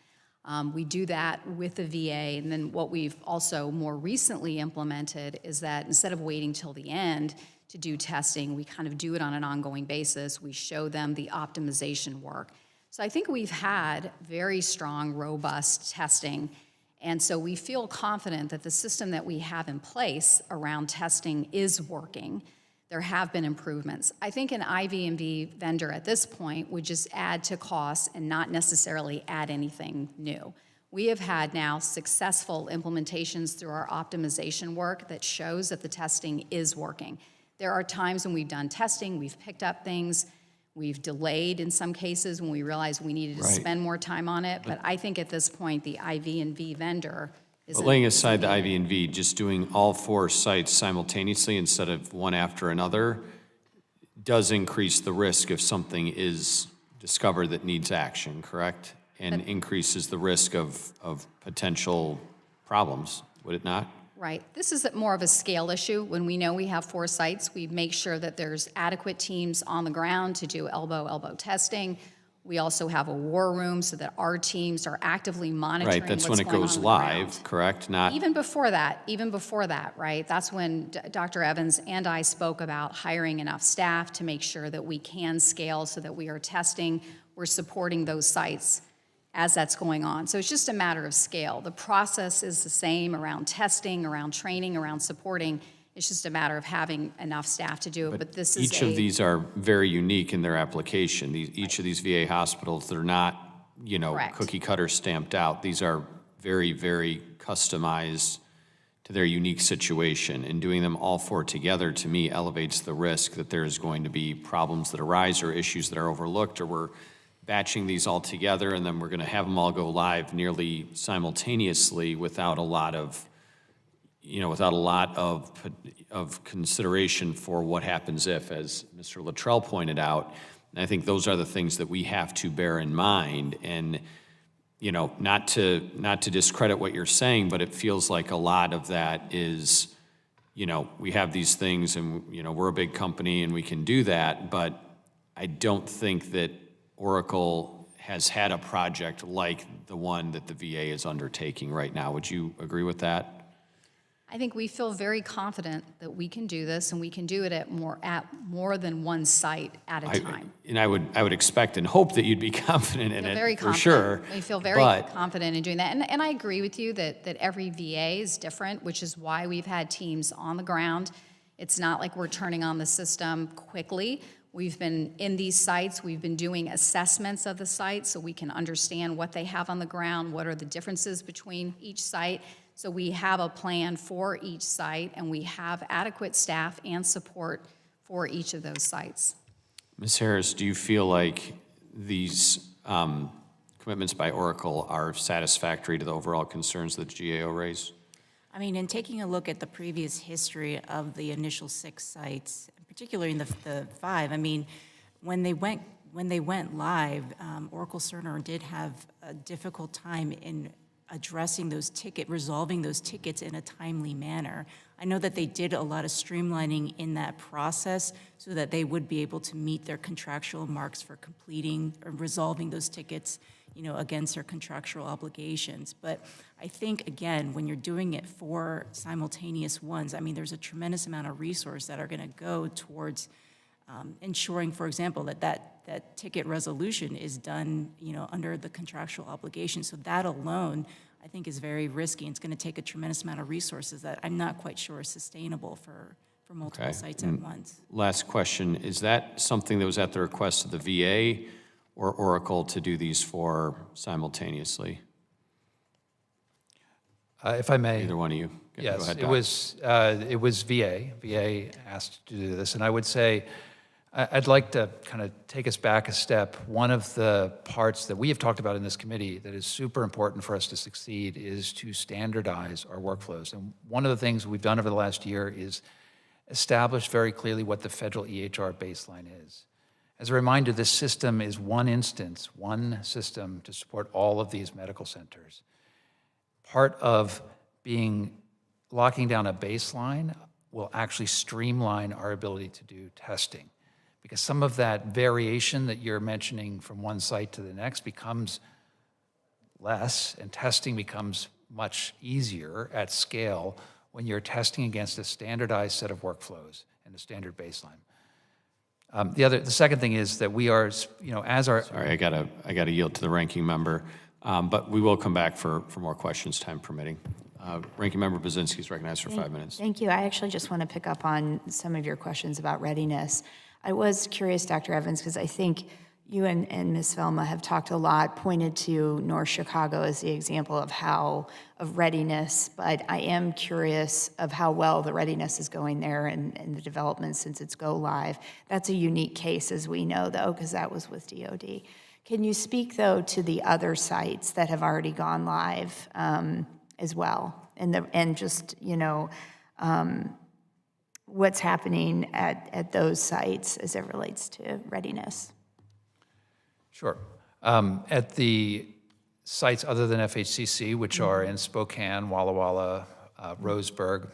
We do that with the VA, and then what we've also more recently implemented is that instead of waiting till the end to do testing, we kind of do it on an ongoing basis. We show them the optimization work. So I think we've had very strong, robust testing, and so we feel confident that the system that we have in place around testing is working. There have been improvements. I think an IV&V vendor at this point would just add to costs and not necessarily add anything new. We have had now successful implementations through our optimization work that shows that the testing is working. There are times when we've done testing, we've picked up things, we've delayed in some cases when we realized we needed to spend more time on it, but I think at this point the IV&V vendor is But laying aside the IV&V, just doing all 4 sites simultaneously instead of one after another does increase the risk if something is discovered that needs action, correct? And increases the risk of potential problems, would it not? Right. This is more of a scale issue. When we know we have 4 sites, we make sure that there's adequate teams on the ground to do elbow testing. We also have a war room so that our teams are actively monitoring Right, that's what's when it going goes on the live, ground. correct? Not Even before that, right? That's when Dr. Evans and I spoke about hiring enough staff to make sure that we can scale so that we are testing, we're supporting those sites as that's going on. So it's just a matter of scale. The process is the same around testing, around training, around supporting. It's just a matter of having enough staff to do it. But this is each of these are very unique in their application. Each of these VA hospitals, they're not, Correct. cookie cutter stamped out. These are very, very customized to their unique situation. And doing them all 4 together, to me, elevates the risk that there's going to be problems that arise or issues that are overlooked, or we're batching these all together and then we're going to have them all go live nearly simultaneously without a lot of consideration for what happens if, as Mr. Luttrell pointed out. And I think those are the things that we have to bear in mind. And, not to discredit what you're saying, but it feels like a lot of that is we have these things and, we're a big company and we can do that, but I don't think that Oracle has had a project like the one that the VA is undertaking right now. Would you agree with that? I think we feel very confident that we can do this, and we can do it at more than one site at a time. I would expect and hope that you'd be confident in Feel it, very for confident. sure. We feel very but confident in doing that. And I agree with you that every VA is different, which is why we've had teams on the ground. It's not like we're turning on the system quickly. We've been in these sites, we've been doing assessments of the sites so we can understand what they have on the ground, what are the differences between each site. So we have a plan for each site, and we have adequate staff and support for each of those sites. Ms. Harris, do you feel like these commitments by Oracle are satisfactory to the overall concerns that the GAO raised? I mean, in taking a look at the previous history of the initial 6 sites, particularly in the 5, I mean, when they went live, Oracle Cerner did have a difficult time in addressing resolving those tickets in a timely manner. I know that they did a lot of streamlining in that process so that they would be able to meet their contractual marks for completing or resolving those tickets, against their contractual obligations. But I think, again, when you're doing it for simultaneous ones, I mean, there's a tremendous amount of resource that are going to go towards ensuring, for example, that ticket resolution is done, under the contractual obligation. So that alone, I think, is very risky, and it's going to take a tremendous amount of resources that I'm not quite sure is sustainable for multiple sites at once. Last question, is that something that was at the request of the VA or Oracle to do these 4 simultaneously? If I may. Either one of you. Go Yes, ahead, it was VA. VA asked to do this, and I would say I'd like to kind of take us back a step. One of the parts that we have talked about in this committee that is super important for us to succeed is to standardize our workflows. And one of the things we've done over the last year is establish very clearly what the federal EHR baseline is. As a reminder, this system is one instance, one system to support all of these medical centers. Part of locking down a baseline will actually streamline our ability to do testing, because some of that variation that you're mentioning from one site to the next becomes less, and testing becomes much easier at scale when you're testing against a standardized set of workflows and a standard baseline. The second thing is that we are, as our... Sorry, I gotta yield to the ranking member, but we will come back for more questions, time permitting. Ranking Member Budzinski is recognized for 5 minutes. Thank you. I actually just want to pick up on some of your questions about readiness. I was curious, Dr. Evans, because I think you and Ms. Verma have talked a lot, pointed to North Chicago as the example of readiness, but I am curious of how well the readiness is going there and the development since its go live. That's a unique case, as we know, though, because that was with DOD. Can you speak, though, to the other sites that have already gone live as well, and just what's happening at those sites as it relates to readiness? Sure. At the sites other than FHCC, which are in Spokane, Walla Walla, Roseburg,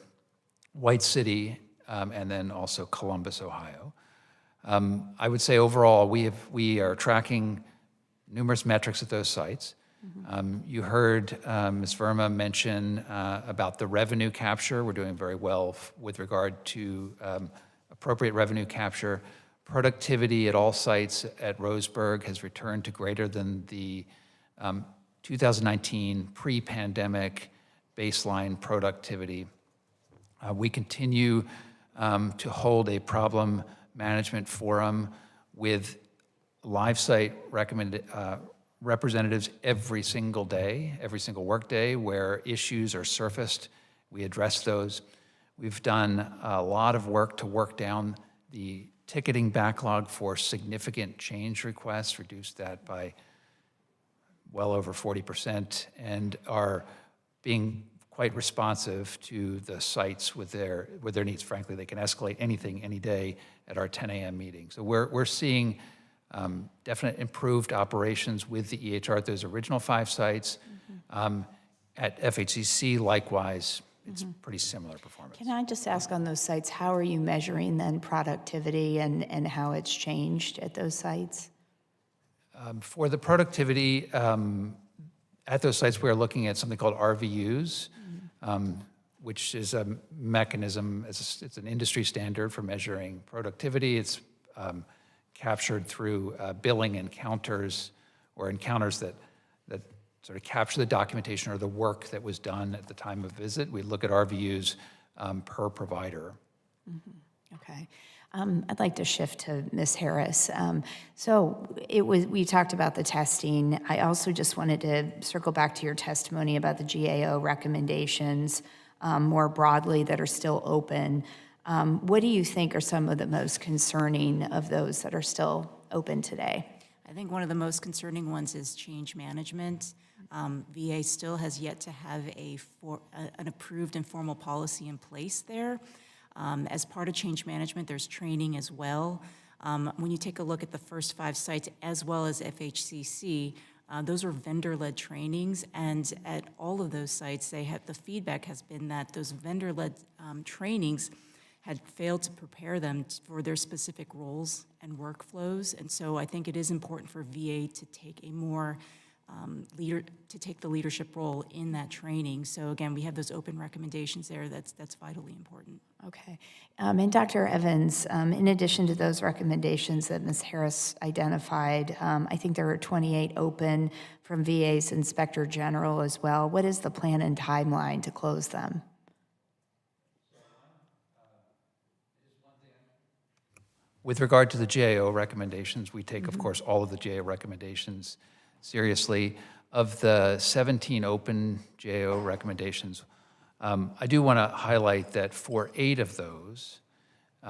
White City, and then also Columbus, Ohio, I would say overall we are tracking numerous metrics at those sites. You heard Ms. Verma mention about the revenue capture. We're doing very well with regard to appropriate revenue capture. Productivity at all sites at Roseburg has returned to greater than the 2019 pre-pandemic baseline productivity. We continue to hold a problem management forum with live site representatives every single day, every single workday where issues are surfaced. We address those. We've done a lot of work to work down the ticketing backlog for significant change requests, reduced that by well over 40%, and are being quite responsive to the sites with their needs. Frankly, they can escalate anything, any day at our 10 a.m. meeting. So we're seeing definite improved operations with the EHR at those original 5 sites. At FHCC, likewise, it's pretty similar performance. Can I just ask on those sites, how are you measuring then productivity and how it's changed at those sites? For the productivity, at those sites, we're looking at something called RVUs, which is a mechanism, it's an industry standard for measuring productivity. It's captured through billing encounters or encounters that sort of capture the documentation or the work that was done at the time of visit. We look at RVUs per provider. Okay. I'd like to shift to Ms. Harris. We talked about the testing. I also just wanted to circle back to your testimony about the GAO recommendations more broadly that are still open. What do you think are some of the most concerning of those that are still open today? I think one of the most concerning ones is change management. VA still has yet to have an approved and formal policy in place there. As part of change management, there's training as well. When you take a look at the first 5 sites as well as FHCC, those are vendor-led trainings, and at all of those sites, the feedback has been that those vendor-led trainings had failed to prepare them for their specific roles and workflows. And so I think it is important for VA to take a more the leadership role in that training. So again, we have those open recommendations there. That's vitally important. Okay. And Dr. Evans, in addition to those recommendations that Ms. Harris identified, I think there are 28 open from VA's Inspector General as well. What is the plan and timeline to close them? With regard to the GAO recommendations, we take, of course, all of the GAO recommendations seriously. Of the 17 open GAO recommendations, I do want to highlight that for 8 of those,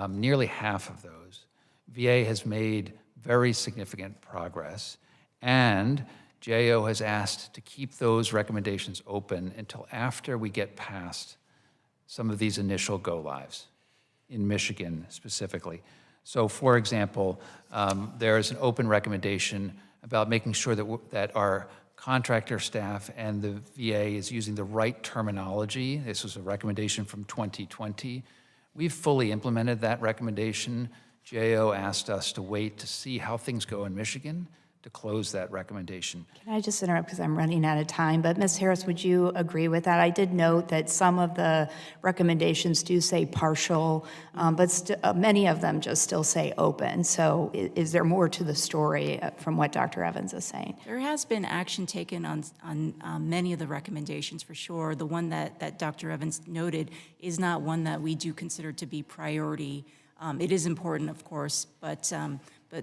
nearly half of those, VA has made very significant progress, and GAO has asked to keep those recommendations open until after we get past some of these initial go-lives, in Michigan specifically. So, for example, there is an open recommendation about making sure that our contractor staff and the VA is using the right terminology. This was a recommendation from 2020. We've fully implemented that recommendation. GAO asked us to wait to see how things go in Michigan to close that recommendation. Can I just interrupt because I'm running out of time? But Ms. Harris, would you agree with that? I did note that some of the recommendations do say partial, but many of them just still say open. So is there more to the story from what Dr. Evans is saying? There has been action taken on many of the recommendations for sure. The one that Dr. Evans noted is not one that we do consider to be priority. It is important, of course, but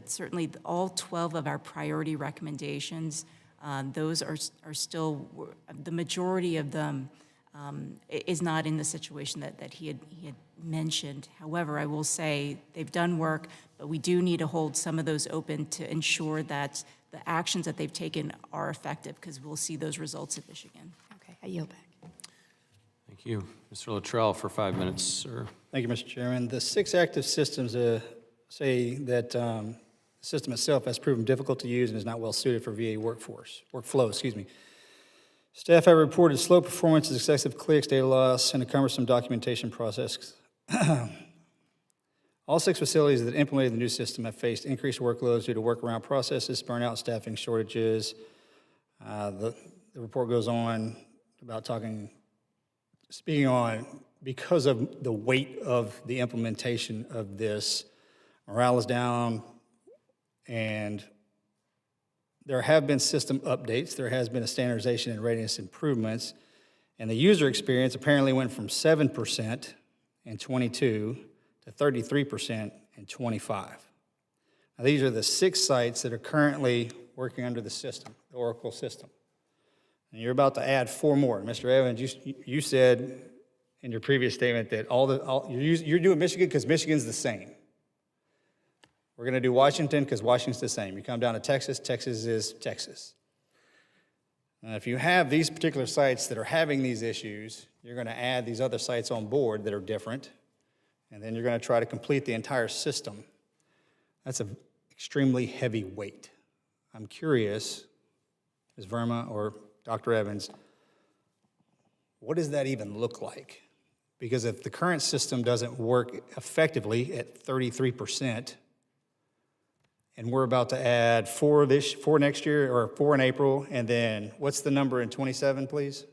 certainly all 12 of our priority recommendations, those are still, the majority of them is not in the situation that he had mentioned. However, I will say they've done work, but we do need to hold some of those open to ensure that the actions that they've taken are effective, because we'll see those results in Michigan. Okay, I yield back. Thank you. Mr. Luttrell for 5 minutes, sir. Thank you, Mr. Chairman. The 6 active systems say that the system itself has proven difficult to use and is not well suited for VA workflow. Staff have reported slow performance, excessive clicks, data loss, and a cumbersome documentation process. All 6 facilities that implemented the new system have faced increased workloads due to workaround processes, burnout, staffing shortages. The report goes on about speaking on, because of the weight of the implementation of this, morale is down, and there have been system updates. There has been a standardization and readiness improvements, and the user experience apparently went from 7% in 22 to 33% in 25. Now, these are the 6 sites that are currently working under the system, the Oracle system. And you're about to add 4 more. Mr. Evans, you said in your previous statement that you're doing Michigan because Michigan's the same. We're going to do Washington because Washington's the same. You come down to Texas, Texas is Texas. And if you have these particular sites that are having these issues, you're going to add these other sites on board that are different, and then you're going to try to complete the entire system. That's an extremely heavy weight. I'm curious, Ms. Verma or Dr. Evans, what does that even look like? Because if the current system doesn't work effectively at 33%, and we're about to add four next year, or 4 in April, and then what's the number in 27, please?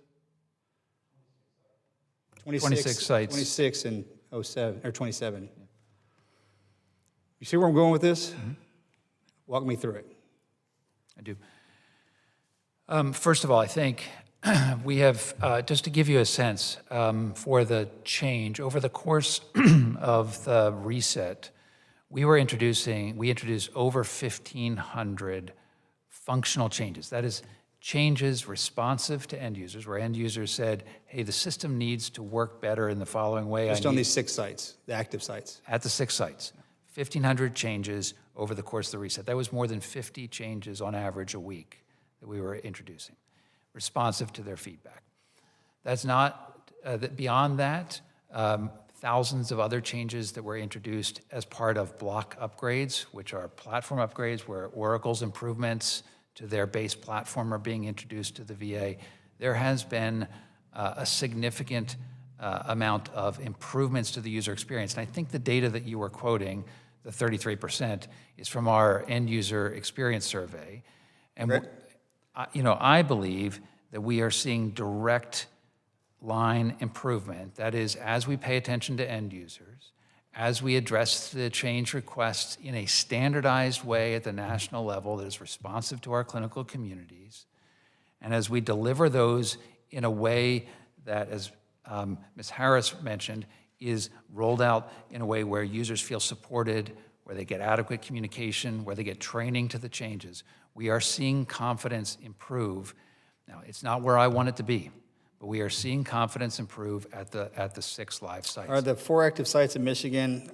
26 sites. 26 in 07, or 27. You see where I'm going with this? Walk me through it. I do. First of all, I think we have, just to give you a sense for the change, over the course of the reset, we introduced over 1,500 functional changes. That is, changes responsive to end users, where end users said, hey, the system needs to work better in the following way. Just on these 6 sites, the active sites. At the 6 sites. 1,500 changes over the course of the reset. That was more than 50 changes on average a week that we were introducing, responsive to their feedback. That's not, beyond that, thousands of other changes that were introduced as part of block upgrades, which are platform upgrades where Oracle's improvements to their base platform are being introduced to the VA. There has been a significant amount of improvements to the user experience. And I think the data that you were quoting, the 33%, is from our end user experience survey. And I believe that we are seeing direct line improvement. That is, as we pay attention to end users, as we address the change requests in a standardized way at the national level that is responsive to our clinical communities, and as we deliver those in a way that, as Ms. Harris mentioned, is rolled out in a way where users feel supported, where they get adequate communication, where they get training to the changes, we are seeing confidence improve. Now, it's not where I want it to be, but we are seeing confidence improve at the 6 live sites. Are the 4 active sites in Michigan,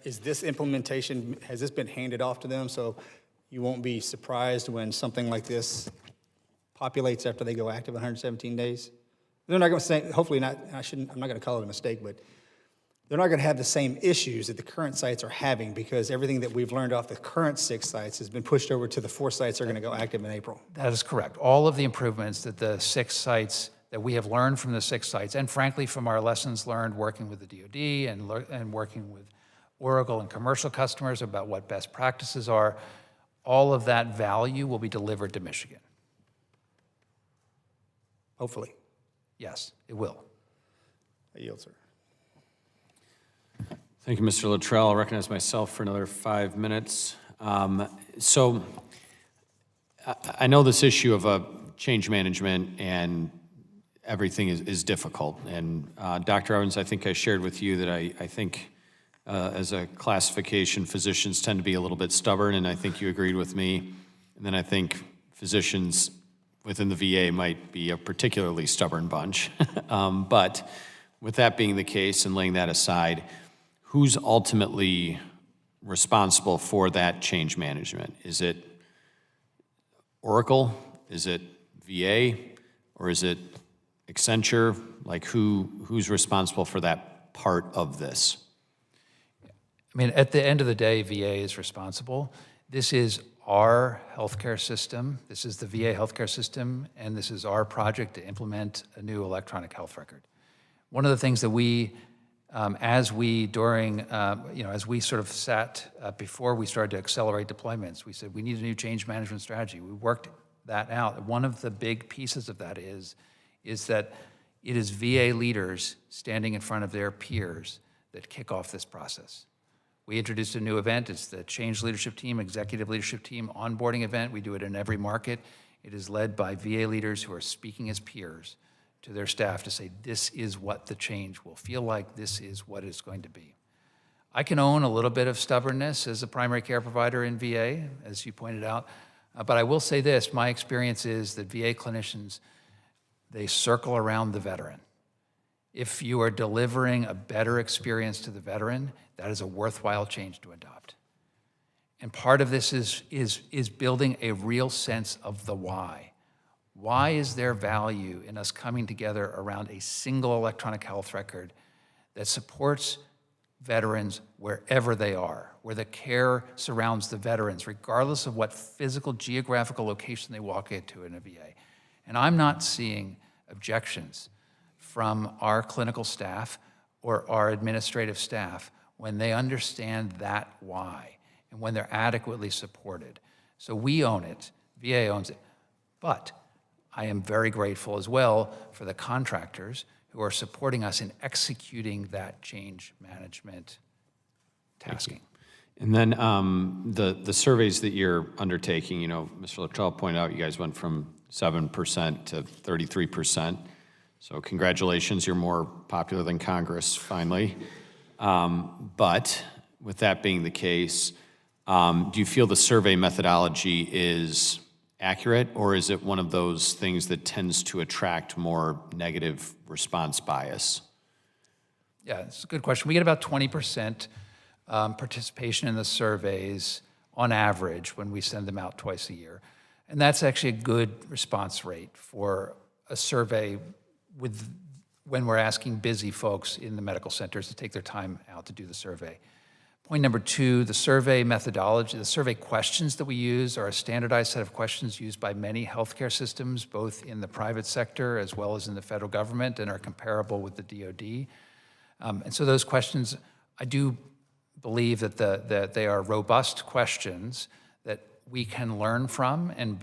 is this implementation, has this been handed off to them so you won't be surprised when something like this populates after they go active 117 days? They're not going to say, hopefully not, I'm not going to call it a mistake, but they're not going to have the same issues that the current sites are having because everything that we've learned off the current 6 sites has been pushed over to the 4 sites that are going to go active in April. That is correct. All of the improvements that the 6 sites, that we have learned from the 6 sites, and frankly from our lessons learned working with the DoD and working with Oracle and commercial customers about what best practices are, all of that value will be delivered to Michigan. Hopefully. Yes, it will. I yield, sir. Thank you, Mr. Luttrell. I'll recognize myself for another 5 minutes. So I know this issue of change management and everything is difficult. And Dr. Evans, I think I shared with you that I think as a classification, physicians tend to be a little bit stubborn, and I think you agreed with me. And then I think physicians within the VA might be a particularly stubborn bunch. But with that being the case and laying that aside, who's ultimately responsible for that change management? Is it Oracle? Is it VA? Or is it Accenture? Like who's responsible for that part of this? I mean, at the end of the day, VA is responsible. This is our healthcare system. This is the VA healthcare system, and this is our project to implement a new electronic health record. One of the things that we as we sort of sat before we started to accelerate deployments, we said we need a new change management strategy. We worked that out. One of the big pieces of that is that it is VA leaders standing in front of their peers that kick off this process. We introduced a new event. It's the Change Leadership Team, Executive Leadership Team onboarding event. We do it in every market. It is led by VA leaders who are speaking as peers to their staff to say, this is what the change will feel like, this is what it's going to be. I can own a little bit of stubbornness as a primary care provider in VA, as you pointed out, but I will say this, my experience is that VA clinicians, they circle around the veteran. If you are delivering a better experience to the veteran, that is a worthwhile change to adopt. And part of this is building a real sense of the why. Why is there value in us coming together around a single electronic health record that supports veterans wherever they are, where the care surrounds the veterans, regardless of what physical geographical location they walk into in a VA? And I'm not seeing objections from our clinical staff or our administrative staff when they understand that why and when they're adequately supported. So we own it, VA owns it, but I am very grateful as well for the contractors who are supporting us in executing that change management tasking. And then the surveys that you're undertaking, Mr. Luttrell pointed out you guys went from 7% to 33%. So congratulations, you're more popular than Congress, finally. But with that being the case, do you feel the survey methodology is accurate, or is it one of those things that tends to attract more negative response bias? Yeah, it's a good question. We get about 20% participation in the surveys on average when we send them out twice a year. And that's actually a good response rate for a survey when we're asking busy folks in the medical centers to take their time out to do the survey. Point number two, the survey methodology, the survey questions that we use are a standardized set of questions used by many healthcare systems, both in the private sector as well as in the federal government, and are comparable with the DoD. And so those questions, I do believe that they are robust questions that we can learn from and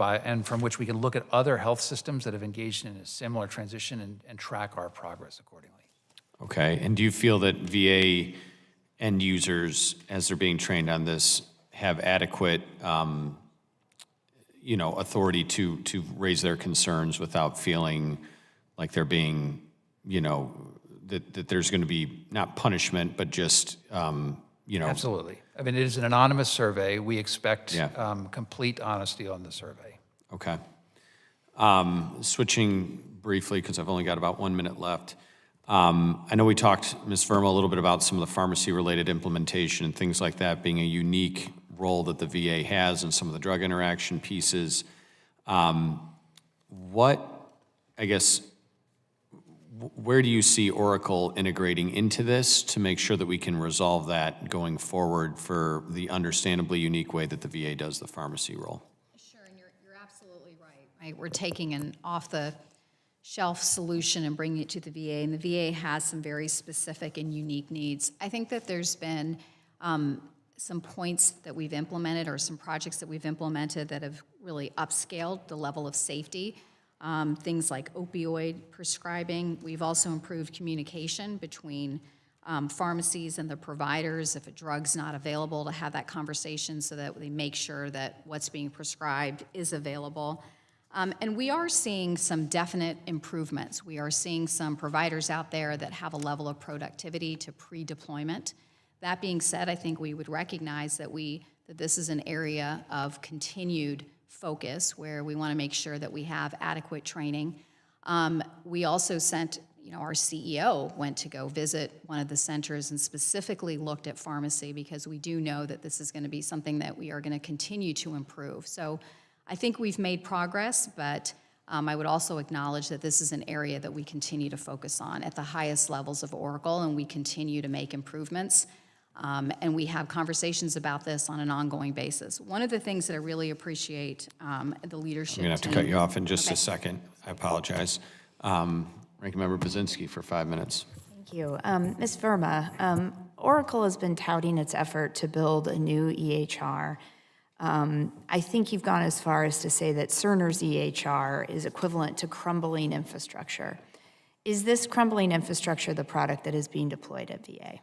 from which we can look at other health systems that have engaged in a similar transition and track our progress accordingly. Okay, and do you feel that VA end users, as they're being trained on this, have adequate, authority to raise their concerns without feeling like they're being, that there's going to be not punishment, but just, Absolutely. I mean, it is an anonymous survey. We expect complete honesty on the survey. Okay. Switching briefly, because I've only got about 1 minute left. I know we talked, Ms. Verma, a little bit about some of the pharmacy-related implementation and things like that being a unique role that the VA has and some of the drug interaction pieces. Where do you see Oracle integrating into this to make sure that we can resolve that going forward for the understandably unique way that the VA does the pharmacy role? Sure, and you're absolutely right. We're taking an off-the-shelf solution and bringing it to the VA, and the VA has some very specific and unique needs. I think that there's been some points that we've implemented or some projects that we've implemented that have really upscaled the level of safety. Things like opioid prescribing. We've also improved communication between pharmacies and the providers. If a drug's not available, to have that conversation so that they make sure that what's being prescribed is available. And we are seeing some definite improvements. We are seeing some providers out there that have a level of productivity to pre-deployment. That being said, I think we would recognize that this is an area of continued focus where we want to make sure that we have adequate training. We also sent, our CEO went to go visit one of the centers and specifically looked at pharmacy because we do know that this is going to be something that we are going to continue to improve. So I think we've made progress, but I would also acknowledge that this is an area that we continue to focus on at the highest levels of Oracle, and we continue to make improvements. And we have conversations about this on an ongoing basis. One of the things that I really appreciate the leadership I'm going to have to cut you off in just a second. I apologize. Ranking Member Brzezinski for 5 minutes. Thank you. Ms. Verma, Oracle has been touting its effort to build a new EHR. I think you've gone as far as to say that Cerner's EHR is equivalent to crumbling infrastructure. Is this crumbling infrastructure the product that is being deployed at VA?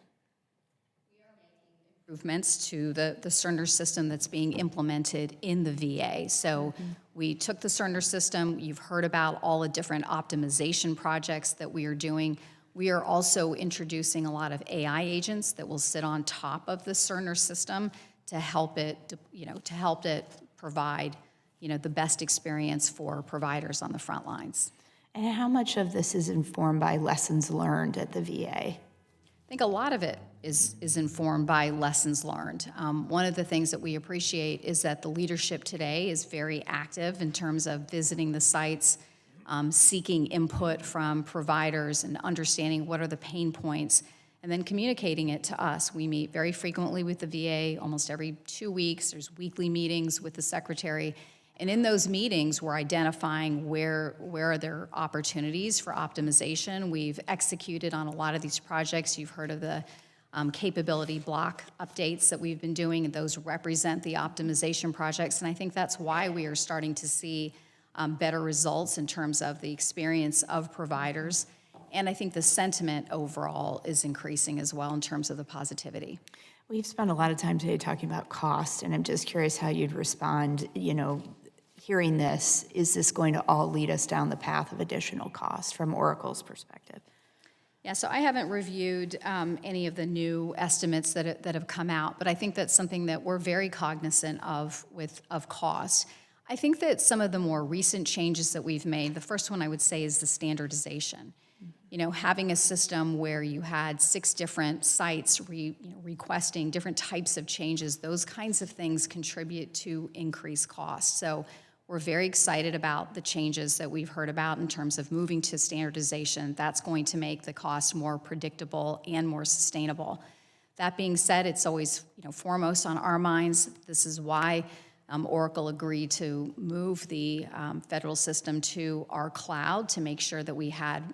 Improvements to the Cerner system that's being implemented in the VA. So we took the Cerner system. You've heard about all the different optimization projects that we are doing. We are also introducing a lot of AI agents that will sit on top of the Cerner system to help it, provide, the best experience for providers on the front lines. And how much of this is informed by lessons learned at the VA? I think a lot of it is informed by lessons learned. One of the things that we appreciate is that the leadership today is very active in terms of visiting the sites, seeking input from providers and understanding what are the pain points, and then communicating it to us. We meet very frequently with the VA, almost every 2 weeks. There's weekly meetings with the secretary, And in those meetings, we're identifying where are there opportunities for optimization. We've executed on a lot of these projects. You've heard of the capability block updates that we've been doing, and those represent the optimization projects. And I think that's why we are starting to see better results in terms of the experience of providers. And I think the sentiment overall is increasing as well in terms of the positivity. We've spent a lot of time today talking about cost, and I'm just curious how you'd respond, hearing this. Is this going to all lead us down the path of additional cost from Oracle's perspective? Yeah, so I haven't reviewed any of the new estimates that have come out, but I think that's something that we're very cognizant of cost. I think that some of the more recent changes that we've made, the first one I would say is the standardization. Having a system where you had 6 different sites requesting different types of changes, those kinds of things contribute to increased cost. So we're very excited about the changes that we've heard about in terms of moving to standardization. That's going to make the cost more predictable and more sustainable. That being said, it's always foremost on our minds. This is why Oracle agreed to move the federal system to our cloud to make sure that we had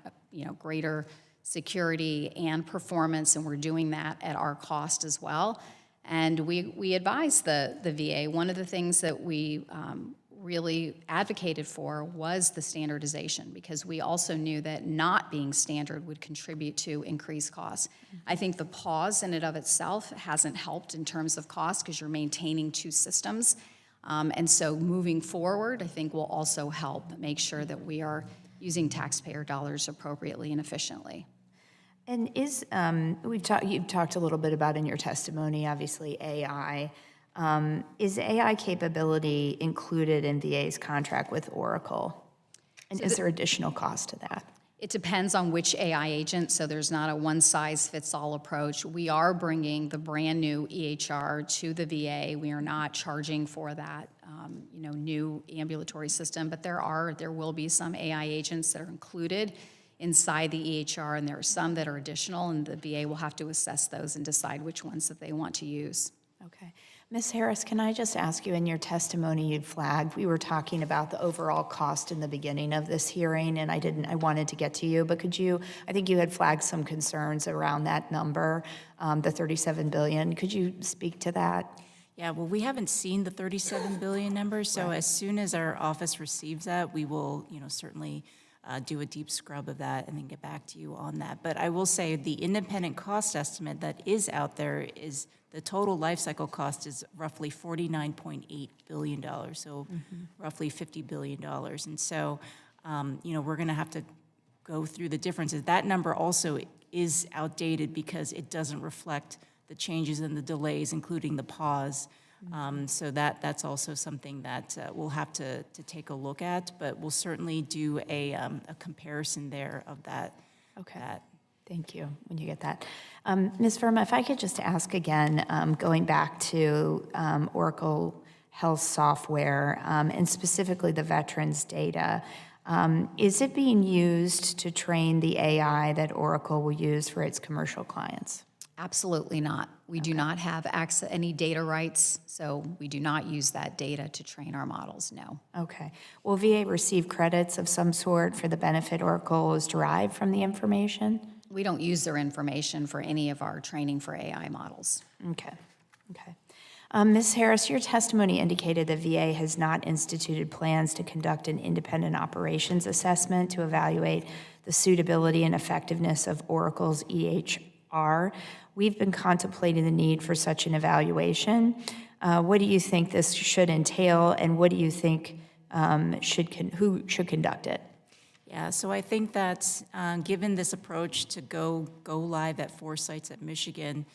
greater security and performance, and we're doing that at our cost as well. And we advised the VA. One of the things that we really advocated for was the standardization, because we also knew that not being standard would contribute to increased costs. I think the pause in and of itself hasn't helped in terms of cost because you're maintaining 2 systems. And so moving forward, I think will also help make sure that we are using taxpayer dollars appropriately and efficiently. And you've talked a little bit about in your testimony, obviously AI. Is AI capability included in VA's contract with Oracle? And is there additional cost to that? It depends on which AI agent, so there's not a one-size-fits-all approach. We are bringing the brand-new EHR to the VA. We are not charging for that, new ambulatory system, but there will be some AI agents that are included inside the EHR, and there are some that are additional, and the VA will have to assess those and decide which ones that they want to use. Okay. Ms. Harris, can I just ask you, in your testimony you'd flagged, we were talking about the overall cost in the beginning of this hearing, and I wanted to get to you, but I think you had flagged some concerns around that number, the $37 billion. Could you speak to that? Yeah, well, we haven't seen the $37 billion number, so as soon as our office receives that, we will, certainly do a deep scrub of that and then get back to you on that. But I will say the independent cost estimate that is out there is the total life cycle cost is roughly $49.8 billion, so roughly $50 billion. And so, we're going to have to go through the differences. That number also is outdated because it doesn't reflect the changes and the delays, including the pause. So that's also something that we'll have to take a look at, but we'll certainly do a comparison there of that. Okay. Thank you, when you get that. Ms. Verma, if I could just ask again, going back to Oracle Health Software, and specifically the veterans data, is it being used to train the AI that Oracle will use for its commercial clients? Absolutely not. We do not have any data rights, so we do not use that data to train our models, no. Okay. Will VA receive credits of some sort for the benefit Oracle is derived from the information? We don't use their information for any of our training for AI models. Okay. Ms. Harris, your testimony indicated that VA has not instituted plans to conduct an independent operations assessment to evaluate the suitability and effectiveness of Oracle's EHR. We've been contemplating the need for such an evaluation. What do you think this should entail, and what do you think who should conduct it? Yeah, so I think that given this approach to go live at 4 sites at Michigan,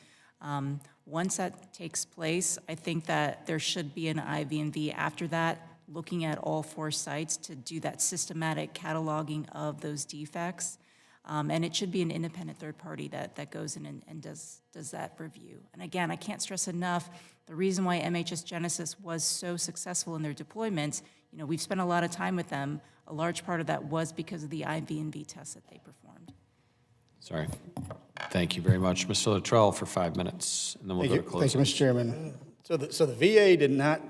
once that takes place, I think that there should be an IV&V after that, looking at all 4 sites to do that systematic cataloging of those defects. And it should be an independent third party that goes in and does that review. And again, I can't stress enough, the reason why MHS Genesis was so successful in their deployments, we've spent a lot of time with them. A large part of that was because of the IV&V tests that they performed. Sorry. Thank you very much. Mr. Luttrell for 5 minutes, and then we'll go to closing. Thank you, Mr. Chairman. So the VA did not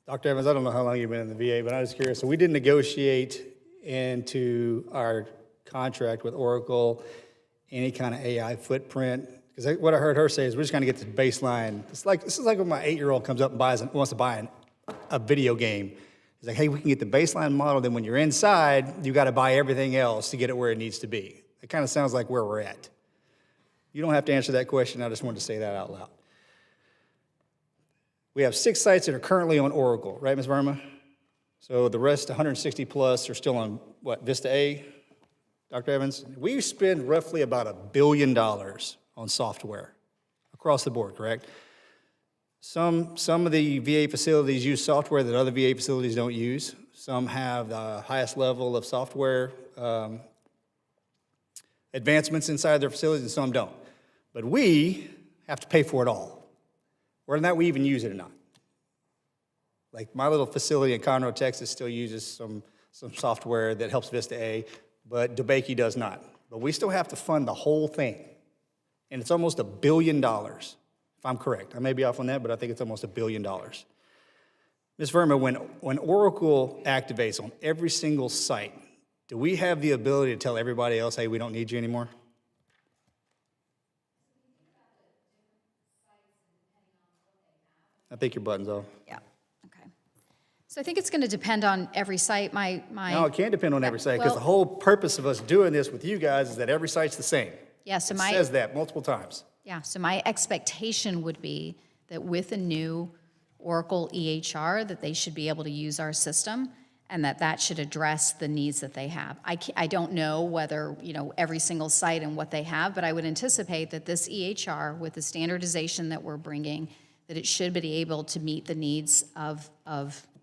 Dr. Evans, I don't know how long you've been in the VA, but I was curious. So we did negotiate into our contract with Oracle any kind of AI footprint. Because what I heard her say is we're just going to get this baseline. This is like when my 8-year-old comes up and wants to buy a video game. He's like, hey, we can get the baseline model. Then when you're inside, you got to buy everything else to get it where it needs to be. It kind of sounds like where we're at. You don't have to answer that question. I just wanted to say that out loud. We have 6 sites that are currently on Oracle, right, Ms. Verma? So the rest, 160 plus, are still on, what, Vista A, Dr. Evans? We spend roughly about $1 billion on software across the board, correct? Some of the VA facilities use software that other VA facilities don't use. Some have the highest level of software advancements inside their facilities, and some don't. But we have to pay for it all, whether or not we even use it or not. Like my little facility in Conroe, Texas still uses some software that helps Vista A, but DeBakey does not. But we still have to fund the whole thing. And it's almost $1 billion, if I'm correct. I may be off on that, but I think it's almost $1 billion. Ms. Verma, when Oracle activates on every single site, do we have the ability to tell everybody else, hey, we don't need you anymore? I think your button's off. Yeah, okay. So I think it's going to depend on every site. No, it can't depend on every site, because well- the whole purpose of us doing this with you guys is that every site's the same. Yeah, so It my... says that multiple times. Yeah, so my expectation would be that with a new Oracle EHR, that they should be able to use our system and that should address the needs that they have. I don't know whether, every single site and what they have, but I would anticipate that this EHR, with the standardization that we're bringing, that it should be able to meet the needs of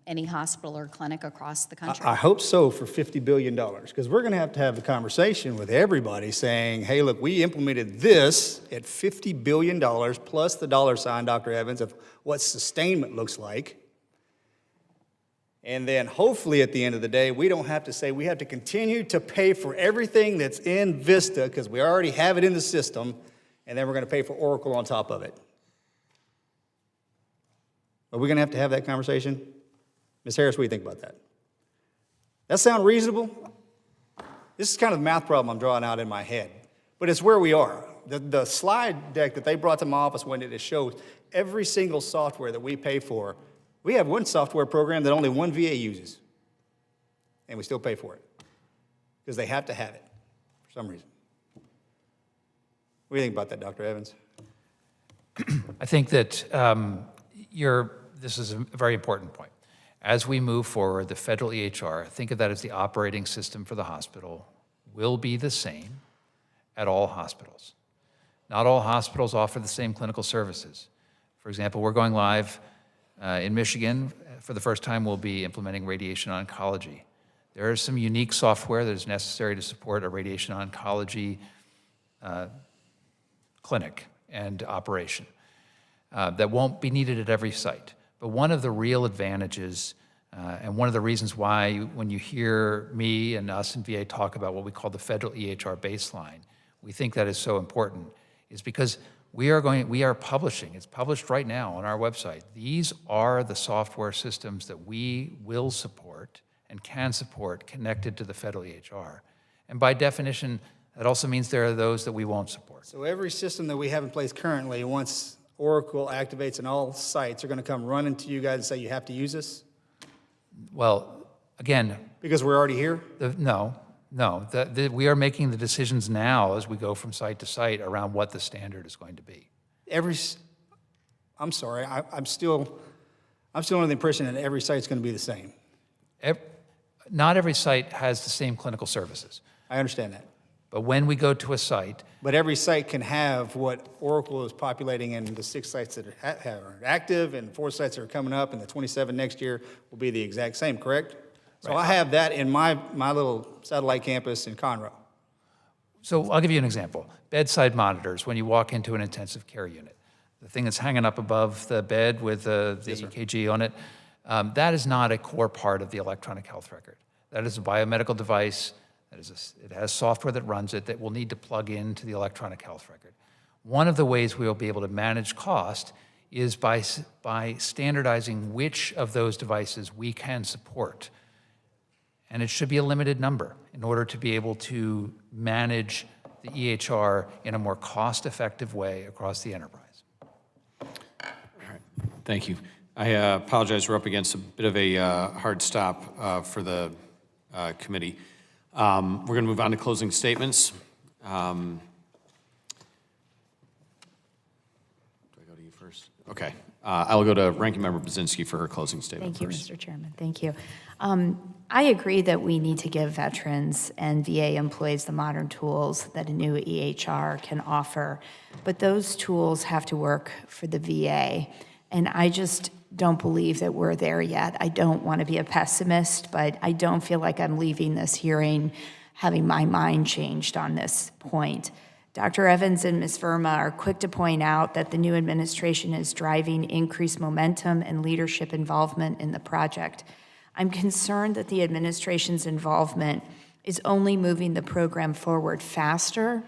any hospital or clinic across the country. I hope so for $50 billion, because we're going to have the conversation with everybody saying, hey, look, we implemented this at $50 billion plus the dollar sign, Dr. Evans, of what sustainment looks like. And then hopefully at the end of the day, we don't have to say we have to continue to pay for everything that's in Vista because we already have it in the system, and then we're going to pay for Oracle on top of it. Are we going to have that conversation? Ms. Harris, what do you think about that? That sound reasonable? This is kind of the math problem I'm drawing out in my head, but it's where we are. The slide deck that they brought to my office when it shows every single software that we pay for. We have one software program that only one VA uses, and we still pay for it because they have to have it for some reason. What do you think about that, Dr. Evans? I think that this is a very important point. As we move forward, the federal EHR, think of that as the operating system for the hospital, will be the same at all hospitals. Not all hospitals offer the same clinical services. For example, we're going live in Michigan. For the first time, we'll be implementing radiation oncology. There is some unique software that is necessary to support a radiation oncology clinic and operation that won't be needed at every site. But one of the real advantages and one of the reasons why when you hear me and us and VA talk about what we call the federal EHR baseline, we think that is so important, is because we are publishing, it's published right now on our website. These are the software systems that we will support and can support connected to the federal EHR. And by definition, that also means there are those that we won't support. So every system that we have in place currently, once Oracle activates in all sites, are going to come running to you guys and say you have to use this? Well, again, Because we're already here? no. We are making the decisions now as we go from site to site around what the standard is going to be. I'm sorry, I'm still under the impression that every site's going to be the same. Not every site has the same clinical services. I understand that. But when we go to a site, But every site can have what Oracle is populating in the 6 sites that are active and 4 sites that are coming up, and the 27 next year will be the exact same, correct? So Right. I have that in my little satellite campus in Conroe. so I'll give you an example. Bedside monitors, when you walk into an intensive care unit, the thing that's hanging up above the bed with the EKG on it, that is not a core part of the electronic health record. That is a biomedical device. It has software that runs it that will need to plug into the electronic health record. One of the ways we will be able to manage cost is by standardizing which of those devices we can support. And it should be a limited number in order to be able to manage the EHR in a more cost-effective way across the enterprise. Thank you. I apologize, we're up against a bit of a hard stop for the committee. We're going to move on to closing statements. Do I go to you first? Okay. I'll go to Ranking Member Budzinski for her closing statement Thank you, first. Mr. Chairman. Thank you. I agree that we need to give veterans and VA employees the modern tools that a new EHR can offer, but those tools have to work for the VA. And I just don't believe that we're there yet. I don't want to be a pessimist, but I don't feel like I'm leaving this hearing having my mind changed on this point. Dr. Evans and Ms. Verma are quick to point out that the new administration is driving increased momentum and leadership involvement in the project. I'm concerned that the administration's involvement is only moving the program forward faster,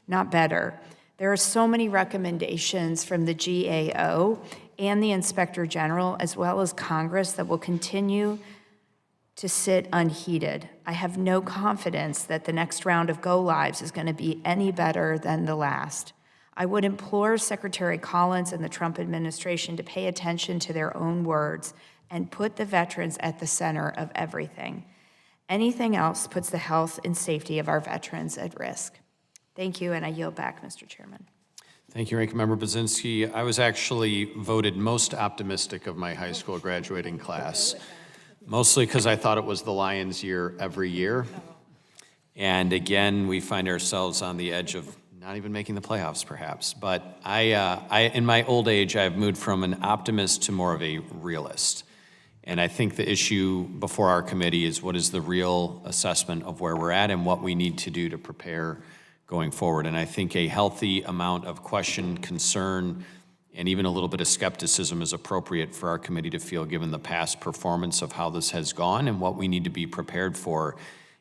not better. There are so many recommendations from the GAO and the Inspector General, as well as Congress, that will continue to sit unheeded. I have no confidence that the next round of go-lives is going to be any better than the last. I would implore Secretary Collins and the Trump administration to pay attention to their own words and put the veterans at the center of everything. Anything else puts the health and safety of our veterans at risk. Thank you, and I yield back, Mr. Chairman. Thank you, Ranking Member Budzinski. I was actually voted most optimistic of my high school graduating class, mostly because I thought it was the Lions' year every year. And again, we find ourselves on the edge of not even making the playoffs, perhaps. But I in my old age, I've moved from an optimist to more of a realist. And I think the issue before our committee is what is the real assessment of where we're at and what we need to do to prepare going forward. And I think a healthy amount of question, concern, and even a little bit of skepticism is appropriate for our committee to feel, given the past performance of how this has gone and what we need to be prepared for.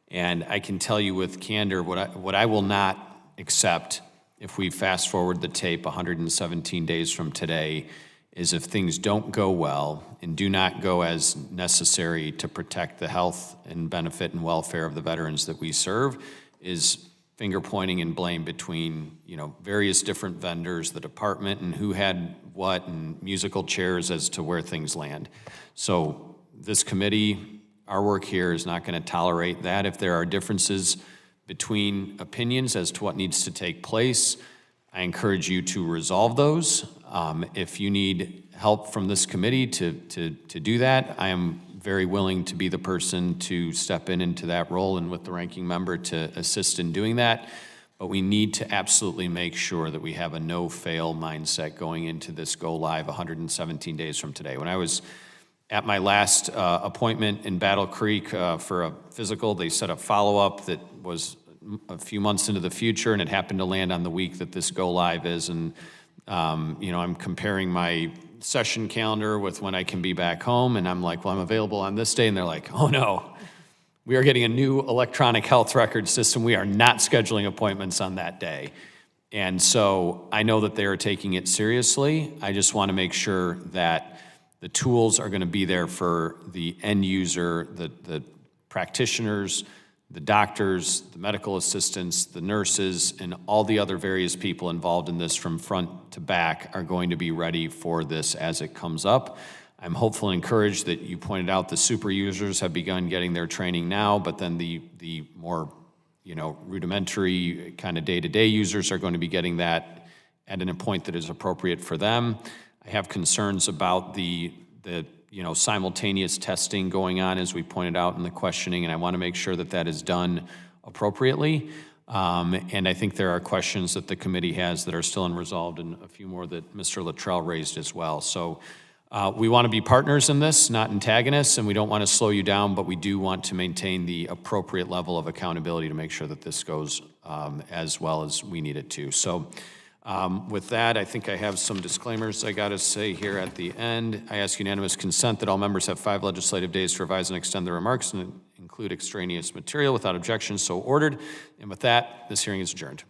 And I can tell you with candor, what I will not accept if we fast forward the tape 117 days from today is if things don't go well and do not go as necessary to protect the health and benefit and welfare of the veterans that we serve, is finger pointing and blame between, various different vendors, the department, and who had what, and musical chairs as to where things land. So this committee, our work here is not going to tolerate that. If there are differences between opinions as to what needs to take place, I encourage you to resolve those. If you need help from this committee to do that, I am very willing to be the person to step into that role and with the ranking member to assist in doing that. But we need to absolutely make sure that we have a no-fail mindset going into this go live 117 days from today. When I was at my last appointment in Battle Creek for a physical, they set a follow-up that was a few months into the future, and it happened to land on the week that this go live is. And I'm comparing my session calendar with when I can be back home, and I'm like, well, I'm available on this day, and they're like, oh no, we are getting a new electronic health record system. We are not scheduling appointments on that day. And so I know that they are taking it seriously. I just want to make sure that the tools are going to be there for the end user, the practitioners, the doctors, the medical assistants, the nurses, and all the other various people involved in this from front to back are going to be ready for this as it comes up. I'm hopeful and encouraged that you pointed out the super users have begun getting their training now, but then the more rudimentary kind of day-to-day users are going to be getting that at a point that is appropriate for them. I have concerns about the simultaneous testing going on, as we pointed out in the questioning, and I want to make sure that that is done appropriately. And I think there are questions that the committee has that are still unresolved, and a few more that Mr. Luttrell raised as well. So we want to be partners in this, not antagonists, and we don't want to slow you down, but we do want to maintain the appropriate level of accountability to make sure that this goes as well as we need it to. So with that, I think I have some disclaimers I got to say here at the end. I ask unanimous consent that all members have 5 legislative days to revise and extend their remarks and include extraneous material without objection, so ordered. And with that, this hearing is adjourned.